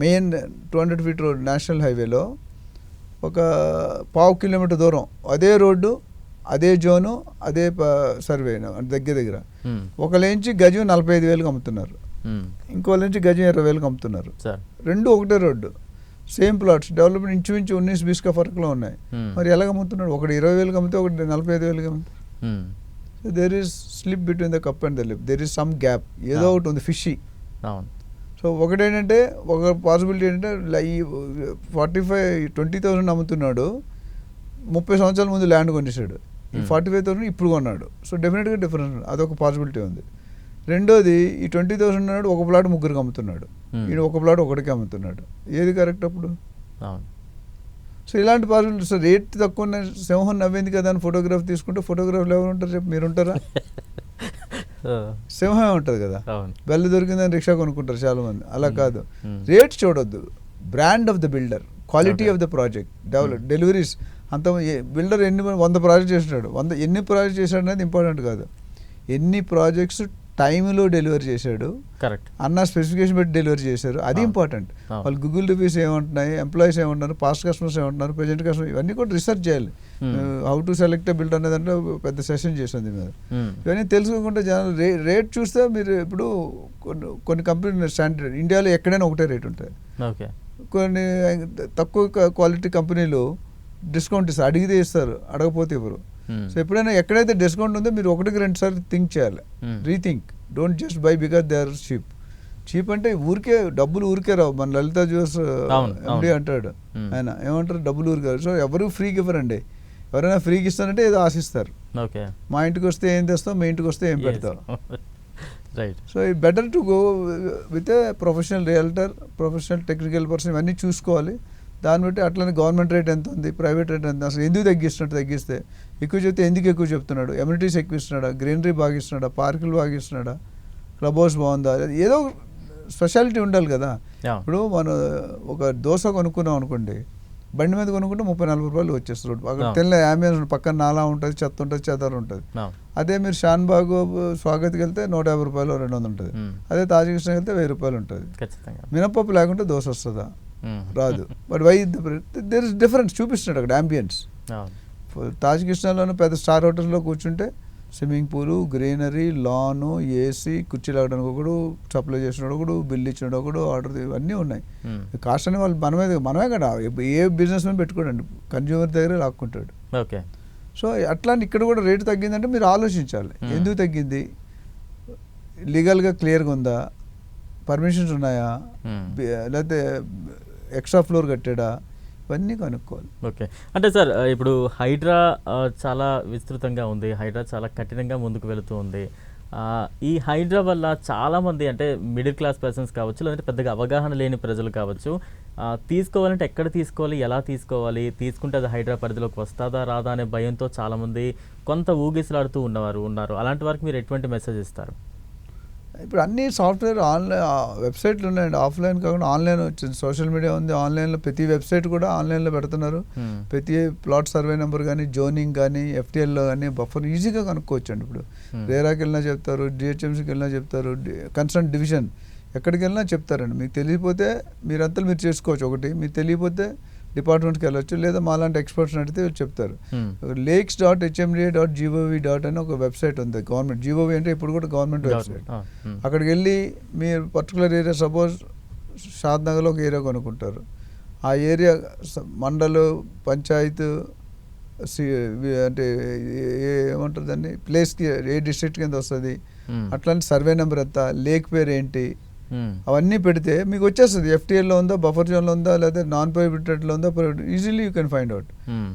మెయిన్ 200 ఫీట్ రోడ్, నేషనల్ హైవేలో ఒక 1/2 కిలోమీటర్ దూరం అదే రోడ్డు, అదే జోను, అదే సర్వే దగ్గర దగ్గర ఒక లేంచి గజం 45,000కి అమ్ముతున్నారు, ఇంకో లేంచి గజం 20,000కి అమ్ముతున్నారు. రెండు ఒకటే రోడ్డు, సేమ్ ప్లాట్స్, డెవలప్మెంట్ ఇంచుమించు 19-20 ఫరకులో ఉన్నాయి. మరి ఎలాగ అమ్ముతున్నాడు? ఒకటి 20,000కి అమ్మితే ఒకటి 45,000కి అమ్ముతారు. There is slip between the cup and the lip, there is some gap, ఏదో ఒకటి ఉంది, ఫిషీ. సో ఒకటేంటంటే, ఒక పాసిబిలిటీ ఏంటంటే ఈ 20,000 అమ్ముతున్నాడు, 30 సంవత్సరాల ముందు ల్యాండ్ కొనేసాడు, ఈ 45,000 ఇప్పుడు కొన్నాడు. సో డెఫినెట్గా డిఫరెన్స్, అదొక పాసిబిలిటీ ఉంది. రెండోది, ఈ 20,000 ఉన్నాడు, ఒక ప్లాట్ 3కి అమ్ముతున్నాడు, ఈయన ఒక ప్లాట్ 1కి అమ్ముతున్నాడు. ఏది కరెక్ట్ అప్పుడు? సో ఇలాంటి పాసిబిలిటీ. సో రేట్ తక్కువ సింహం నవ్వింది కదా అని ఫోటోగ్రాఫ్ తీసుకుంటే ఫోటోగ్రాఫ్లు ఎవరు ఉంటారు చెప్పి? మీరు ఉంటారా? సింహమే ఉంటుంది కదా. బెల్లు దొరికిందని రిక్షా కొనుక్కుంటారు చాలా మంది. అలా కాదు, రేట్ చూడొద్దు, brand of the builder, quality of the project, deliveries. అంత బిల్డర్ 100 ప్రాజెక్ట్ చేసినాడు, ఎన్ని ప్రాజెక్ట్ చేశాడు అనేది ఇంపార్టెంట్ కాదు, ఎన్ని ప్రాజెక్ట్స్ టైంలో డెలివరీ చేశాడు, అన్న స్పెసిఫికేషన్ పెట్టి డెలివరీ చేశారు, అది ఇంపార్టెంట్. వాళ్ళు గూగుల్ రివ్యూస్ ఏమంటున్నాయి, ఎంప్లాయీస్ ఏమంటున్నారు, పాస్ట్ కస్టమర్స్ ఏమంటున్నారు, ప్రెజెంట్ కస్టమర్, ఇవన్నీ కూడా రీసెర్చ్ చేయాలి. హౌ టు సెలెక్ట్ బిల్డర్ అనేది అంటే పెద్ద సెషన్ చేసింది దీని మీద. ఇవన్నీ తెలుసుకోకుండా జనాలు రేట్ చూస్తే, మీరు ఇప్పుడు కొన్ని కంపెనీ స్టాండర్డ్ ఇండియాలో ఎక్కడైనా ఒకటే రేట్ ఉంటుంది. కొన్ని తక్కువ క్వాలిటీ కంపెనీలు డిస్కౌంట్ ఇస్తారు, అడిగితే ఇస్తారు, అడగపోతే ఇవ్వరు. సో ఎప్పుడైనా ఎక్కడైతే డిస్కౌంట్ ఉందో మీరు 1-2 సార్లు థింక్ చేయాలి, rethink. Don't just buy because they are cheap. Cheap అంటే ఊరికే డబ్బులు ఊరికే రావు. మన లలిత జ్యూస్ ఎండి అంటాడు, ఆయన ఏమంటారు, డబ్బులు ఊరికే. సో ఎవరు ఫ్రీకి ఇవ్వరండి. ఎవరైనా ఫ్రీకి ఇస్తారంటే ఏదో ఆశిస్తారు. మా ఇంటికి వస్తే ఏం తెస్తావు, మీ ఇంటికి వస్తే ఏం పెడతావు. So it better to go with a professional realtor, professional technical person, ఇవన్నీ చూసుకోవాలి. దాన్ని బట్టి అట్లనే గవర్నమెంట్ రేట్ ఎంత ఉంది, ప్రైవేట్ రేట్ ఎంత, అసలు ఎందుకు తగ్గిస్తే ఎక్కువ చెప్తే ఎందుకు ఎక్కువ చెప్తున్నాడు, ఎమ్యూనిటీస్ ఎక్కువ ఇస్తున్నాడా, గ్రీనరీ బాగా ఇస్తున్నాడా, పార్కులు బాగా ఇస్తున్నాడా, క్లబ్ హౌస్ బాగుందా, ఏదో స్పెషాలిటీ ఉండాలి కదా. ఇప్పుడు మనం ఒక దోశ కొనుక్కున్నాం అనుకోండి, బండి మీద కొనుక్కుంటే 30-40 రూపాయలు వచ్చేస్తుంది రోడ్డు. అక్కడ తెల్ల అంబియన్స్ పక్కన నాలా ఉంటుంది, చెత్త ఉంటుంది, చెదారు ఉంటుంది. అదే మీరు షాన్బాగ్ స్వాగత్కి వెళ్తే 150 రూపాయలు 200 ఉంటుంది. అదే తాజకృష్ణకి వెళ్తే 1000 రూపాయలు ఉంటుంది. మినపప్పు లేకుంటే దోశ వస్తుందా? రాదు. But why there is difference చూపిస్తున్నాడు అక్కడ అంబియన్స్. తాజకృష్ణలోనే పెద్ద స్టార్ హోటల్స్లో కూర్చుంటే స్విమ్మింగ్ పూలు, గ్రీనరీ, లాను, ఏసీ, కుర్చీలు ఆడడానికి ఒకడు, సప్లై చేసినాడు ఒకడు, బిల్ ఇచ్చినాడు ఒకడు, ఆర్డర్ ఇవన్నీ ఉన్నాయి. కాస్ట్ అని వాళ్ళు మనమే కదా, ఏ బిజినెస్ మ్యాన్ పెట్టుకోడండి, కన్జ్యూమర్ దగ్గరే లాక్కుంటాడు. ఓకే. సో అట్లా ఇక్కడ కూడా రేటు తగ్గిందంటే మీరు ఆలోచించాలి, ఎందుకు తగ్గింది, లీగల్గా క్లియర్గా ఉందా, పర్మిషన్స్ ఉన్నాయా, లేకపోతే ఎక్స్ట్రా ఫ్లోర్ కట్టాడా, ఇవన్నీ కనుక్కోవాలి. ఓకే. అంటే సార్ ఇప్పుడు హైడ్రా చాలా విస్తృతంగా ఉంది, హైడ్రా చాలా కఠినంగా ముందుకు వెళుతూ ఉంది. ఈ హైడ్రా వల్ల చాలామంది అంటే మిడిల్ క్లాస్ పర్సన్స్ కావచ్చు, లేదంటే పెద్దగా అవగాహన లేని ప్రజలు కావచ్చు, తీసుకోవాలంటే ఎక్కడ తీసుకోవాలి, ఎలా తీసుకోవాలి, తీసుకుంటే అది హైడ్రా పరిధిలోకి వస్తుందా రాదా అనే భయంతో చాలామంది కొంత ఊగిసలాడుతూ ఉన్నారు. అలాంటి వారికి మీరు ఎటువంటి మెసేజ్ ఇస్తారు? ఇప్పుడు అన్ని సాఫ్ట్వేర్ ఆన్లైన్ వెబ్సైట్లు ఉన్నాయండి, ఆఫ్లైన్ కాకుండా ఆన్లైన్ వచ్చింది, సోషల్ మీడియా ఉంది, ఆన్లైన్లో ప్రతి వెబ్సైట్ కూడా ఆన్లైన్లో పెడుతున్నారు. ప్రతి ప్లాట్ సర్వే నెంబర్ కానీ, జోనింగ్ కానీ, ఎఫ్టీఎల్లో కానీ, బఫర్ ఈజీగా కనుక్కోవచ్చు అండి. ఇప్పుడు రేరాకి వెళ్ళినా చెప్తారు, డిహెచ్ఎంసీకి వెళ్ళినా చెప్తారు, కన్సర్న్ డివిజన్ ఎక్కడికి వెళ్ళినా చెప్తారండి. మీకు తెలియకపోతే మీరంతా మీరు చేసుకోవచ్చు, ఒకటి మీకు తెలియకపోతే డిపార్ట్మెంట్కి వెళ్ళొచ్చు, లేదా మాలాంటి ఎక్స్పర్ట్స్ అడిగితే వీళ్ళు చెప్తారు. lakes.hmda.gov. అని ఒక వెబ్సైట్ ఉంది గవర్నమెంట్, GOV అంటే ఇప్పుడు కూడా గవర్నమెంట్ వెబ్సైట్. అక్కడికి వెళ్ళి మీరు పర్టికులర్ ఏరియా, సపోజ్ షాద్నగర్లో ఒక ఏరియా కొనుక్కుంటారు, ఆ ఏరియా మండలు, పంచాయత్, అంటే ఏమంటారు దాన్ని, ప్లేస్కి ఏ డిస్ట్రిక్ట్ కింద వస్తుంది, అట్లాంటి సర్వే నెంబర్ ఎంత, లేక్ పేరు ఏంటి, అవన్నీ పెడితే మీకు వచ్చేస్తుంది. ఎఫ్టీఎల్లో ఉందా, బఫర్ జోన్లో ఉందా, లేదా నాన్ ప్రొహిబిటెడ్లో ఉందా, easily you can find out.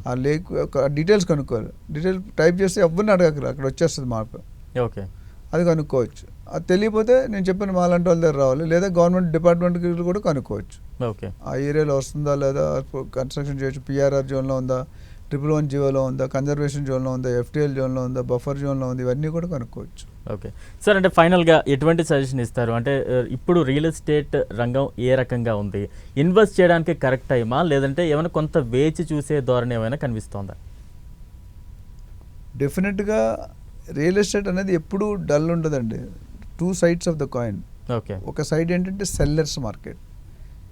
ఆ లేక్ డీటెయిల్స్ కనుక్కోవాలి, డీటెయిల్స్ టైప్ చేస్తే ఎవరిని అడగక్కర్లేదు, అక్కడ వచ్చేస్తుంది మార్పు. ఓకే, అది కనుక్కోవచ్చు. అది తెలియకపోతే నేను చెప్పిన మాలాంటి వాళ్ళ దగ్గర రావాలి, లేదా గవర్నమెంట్ డిపార్ట్మెంట్కి కూడా కనుక్కోవచ్చు. ఓకే, ఆ ఏరియాలో వస్తుందా లేదా, కన్స్ట్రక్షన్ చేయొచ్చు, PRR జోన్లో ఉందా, 111 జీవోలో ఉందా, కన్జర్వేషన్ జోన్లో ఉందా, FTL జోన్లో ఉందా, బఫర్ జోన్లో ఉంది, ఇవన్నీ కూడా కనుక్కోవచ్చు. ఓకే సార్, అంటే ఫైనల్గా ఎటువంటి సజెషన్ ఇస్తారు? అంటే ఇప్పుడు రియల్ ఎస్టేట్ రంగం ఏ రకంగా ఉంది, ఇన్వెస్ట్ చేయడానికి కరెక్ట్ టైమా, లేదంటే ఏమైనా కొంత వేచి చూసే ధోరణి ఏమైనా కనిపిస్తోందా? డెఫినెట్గా రియల్ ఎస్టేట్ అనేది ఎప్పుడూ డల్ ఉండదండి. 2 sides of the coin. Okay, ఒక సైడ్ ఏంటంటే సెల్లర్స్ మార్కెట్,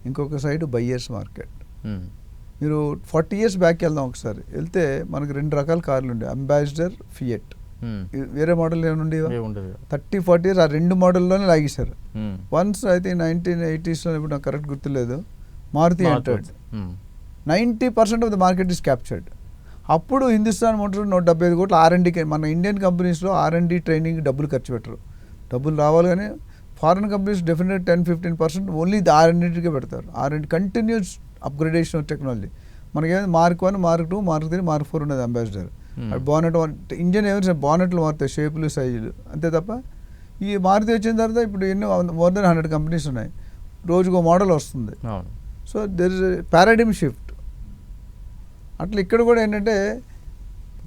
ఇంకొక సైడ్ బయ్యర్స్ మార్కెట్. మీరు 40 years బ్యాక్ వెళ్దాం, ఒకసారి వెళ్తే మనకు 2 రకాల కార్లు ఉండే, అంబాసిడర్, ఫియట్. వేరే మోడల్ ఏముండే 30-40 years ఆ 2 మోడల్లోనే లాగేశారు. వన్స్ అయితే 1980s ఇప్పుడు నాకు కరెక్ట్ గుర్తులేదు, Maruti entered. 90% of the market is captured. అప్పుడు హిందుస్థాన్ మోటార్ 175 కోట్లు R&Dకి, మన ఇండియన్ కంపెనీస్లో R&D ట్రైనింగ్ డబ్బులు ఖర్చు పెట్టరు. డబ్బులు రావాలి కానీ ఫారిన్ కంపెనీస్ డెఫినెట్ 10-15% ఓన్లీ R&Dకే పెడతారు. R&D continuous upgradation of technology. మనకేమైనా Mark 1, Mark 2, Mark 3, Mark 4 ఉన్నది అంబాసిడర్. బానెట్ ఇంజన్ ఏమైనా బానెట్లు మారుతాయి, షేపులు, సైజులు, అంతే తప్ప ఈ మారుతి వచ్చిన తర్వాత ఇప్పుడు ఎన్నో మోర్ దెన్ 100 కంపెనీస్ ఉన్నాయి, రోజుకో మోడల్ వస్తుంది. So there is paradigm shift. అట్లా ఇక్కడ కూడా ఏంటంటే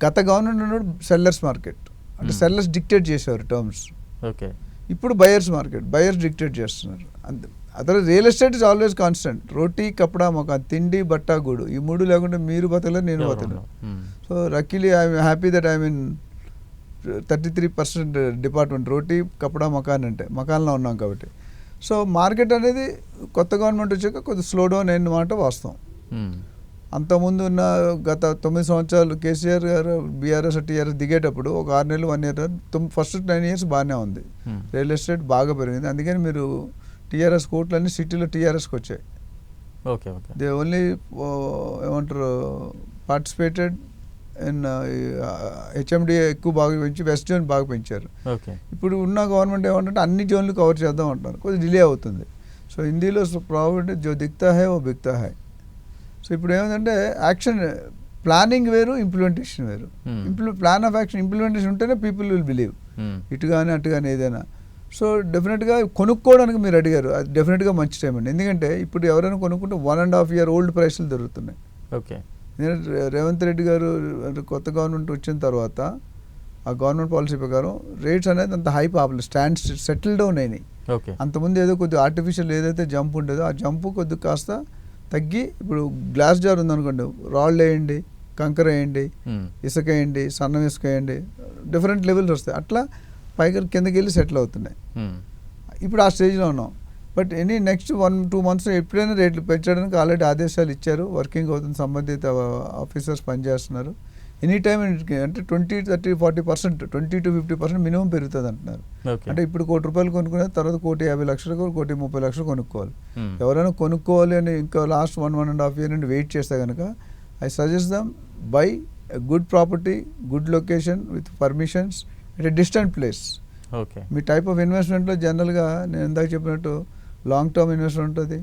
గత గవర్నమెంట్ ఉన్నప్పుడు సెల్లర్స్ మార్కెట్, అంటే సెల్లర్స్ డిక్టేట్ చేసేవారు టర్మ్స్. ఓకే, ఇప్పుడు బయర్స్ మార్కెట్, బయర్స్ డిక్టేట్ చేస్తున్నారు. అంతే. అదే real estate is always constant. రోటీ, కపడా, మకాన్, తిండి, బట్ట, గూడు, ఈ 3 లేకుంటే మీరు బతకలేరు, నేను బతకలేను. So luckily I'm happy that I mean 33% department రోటీ, కపడా, మకాన్ అంటే మకాన్లో ఉన్నాం కాబట్టి. సో మార్కెట్ అనేది కొత్త గవర్నమెంట్ వచ్చాక కొద్దిగా స్లో డౌన్ అయిన మాట వాస్తవం. అంతకుముందు ఉన్న గత 9 సంవత్సరాలు కేసీఆర్ గారు BRS, TRS దిగేటప్పుడు ఒక 6 నెలలు 1 year, ఫస్ట్ 9 years బాగానే ఉంది, రియల్ ఎస్టేట్ బాగా పెరిగింది. అందుకని మీరు TRS కోట్లన్నీ సిటీలో TRSకి వచ్చాయి. ఓకే, దే ఓన్లీ ఏమంటారు పార్టిసిపేటెడ్ ఇన్ HMDA ఎక్కువ బాగా పెంచి వెస్ట్ జోన్ బాగా పెంచారు. ఇప్పుడు ఉన్న గవర్నమెంట్ ఏమంటే అన్ని జోన్లు కవర్ చేద్దాం అంటారు, కొద్దిగా డిలే అవుతుంది. సో హిందీలో ప్రాబ్లం జో దిక్తా హై ఓ బిక్తా హై. సో ఇప్పుడు ఏమంటే యాక్షన్ ప్లానింగ్ వేరు, ఇంప్లిమెంటేషన్ వేరు. ప్లాన్ ఆఫ్ యాక్షన్, ఇంప్లిమెంటేషన్ ఉంటేనే పీపుల్ విల్ బిలీవ్, ఇటు కానీ అటు కానీ ఏదైనా. సో డెఫినెట్గా కొనుక్కోవడానికి మీరు అడిగారు, అది డెఫినెట్గా మంచి టైం అండి. ఎందుకంటే ఇప్పుడు ఎవరైనా కొనుక్కుంటే 1.5 year ఓల్డ్ ప్రైస్లు దొరుకుతున్నాయి. ఓకే. రేవంత్ రెడ్డి గారు కొత్త గవర్నమెంట్ వచ్చిన తర్వాత ఆ గవర్నమెంట్ పాలసీ ప్రకారం రేట్స్ అనేది అంత హై పాపలేదు, సెటిల్ డౌన్ అయినాయి. ఓకే. అంతకుముందు ఏదో కొద్దిగా ఆర్టిఫిషియల్ ఏదైతే జంప్ ఉండేదో ఆ జంప్ కొద్దిగా కాస్త తగ్గి ఇప్పుడు గ్లాస్ జార్ ఉందనుకోండి, రాళ్ళు వేయండి, కంకర వేయండి, ఇసుక వేయండి, సన్నం ఇసుక వేయండి, డిఫరెంట్ లెవెల్స్ వస్తాయి. అట్లా పైకి కిందకి వెళ్ళి సెటిల్ అవుతున్నాయి. ఇప్పుడు ఆ స్టేజ్లో ఉన్నాం. బట్ నెక్స్ట్ 1-2 months ఎప్పుడైనా రేట్లు పెంచడానికి ఆల్రెడీ ఆదేశాలు ఇచ్చారు, వర్కింగ్ అవుతుంది, సంబంధిత ఆఫీసర్స్ పనిచేస్తున్నారు. ఎనీ టైం అంటే 20-30-40%, 20-50% మినిమం పెరుగుతుంది అంటున్నారు. అంటే ఇప్పుడు ₹1,00,00,000 కొనుక్కునే తర్వాత ₹1,50,00,000, ₹1,30,00,000 కొనుక్కోవాలి. ఎవరైనా కొనుక్కోవాలి అని ఇంకా లాస్ట్ 1.5 year నుండి వెయిట్ చేస్తే కనుక I suggest them buy good property, good location with permissions at a distant place. Okay. మీ టైప్ ఆఫ్ ఇన్వెస్ట్మెంట్లో జనరల్గా నేను ఇందాక చెప్పినట్టు లాంగ్ టర్మ్ ఇన్వెస్ట్మెంట్ ఉంటుంది,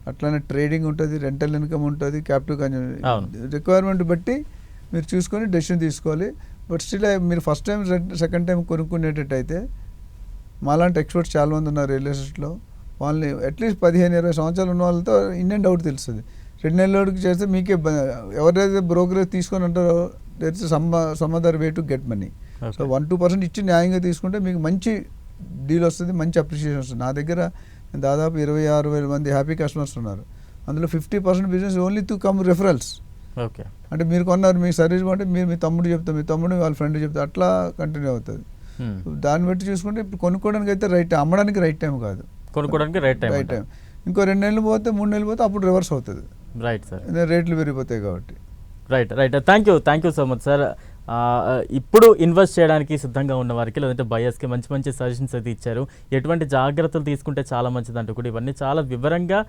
అట్లానే ట్రేడింగ్ ఉంటుంది, రెంటల్ ఇన్కమ్ ఉంటుంది, క్యాపిటల్ రిక్వైర్మెంట్ బట్టి మీరు చూసుకొని డెసిషన్ తీసుకోవాలి. బట్ స్టిల్ మీరు ఫస్ట్ టైం సెకండ్ టైం కొనుక్కునేటట్టయితే మాలాంటి ఎక్స్పర్ట్స్ చాలామంది ఉన్నారు రియల్ ఎస్టేట్లో, వాళ్ళని అట్లీస్ట్ 15-20 సంవత్సరాలు ఉన్న వాళ్ళతో ఇన్ అండ్ అవుట్ తెలుస్తుంది. 2 నెలలకి చేస్తే మీకే ఎవరైతే బ్రోకరేజ్ తీసుకొని ఉంటారో there is some other way to get money. So 1-2% ఇచ్చి న్యాయంగా తీసుకుంటే మీకు మంచి డీల్ వస్తుంది, మంచి అప్రిషియేషన్ వస్తుంది. నా దగ్గర దాదాపు 26,000 మంది హ్యాపీ కస్టమర్స్ ఉన్నారు. అందులో 50% business only to come referrals. Okay. అంటే మీరు కొన్నారు, మీ సర్వీస్ బాగుంటే మీరు మీ తమ్ముడు చెప్తారు, మీ తమ్ముడు వాళ్ళ ఫ్రెండ్ చెప్తారు, అట్లా కంటిన్యూ అవుతుంది. దాన్ని బట్టి చూసుకుంటే ఇప్పుడు కొనుక్కోవడానికి అయితే రైట్ టైం, అమ్మడానికి రైట్ టైం కాదు, కొనుక్కోవడానికి రైట్ టైం. ఇంకో 2 నెలలు పోతే 3 నెలలు పోతే అప్పుడు రివర్స్ అవుతుంది. రైట్ సార్, రేట్లు పెరిగిపోతాయి కాబట్టి. Right. Thank you so much sir. ఇప్పుడు ఇన్వెస్ట్ చేయడానికి సిద్ధంగా ఉన్న వారికి లేదంటే బయర్స్కి మంచి సజెషన్స్ అయితే ఇచ్చారు. ఎటువంటి జాగ్రత్తలు తీసుకుంటే చాలా మంచిది అంటూ కూడా ఇవన్నీ చాలా వివరంగా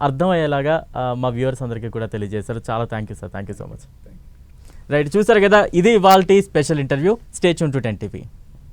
అర్థమయ్యేలాగా మా వ్యూవర్స్ అందరికీ కూడా తెలియజేశారు. చాలా thank you sir, thank you so much. Right, చూసారు కదా, ఇది ఇవాల్టి special interview. Stay tune to 10 TV.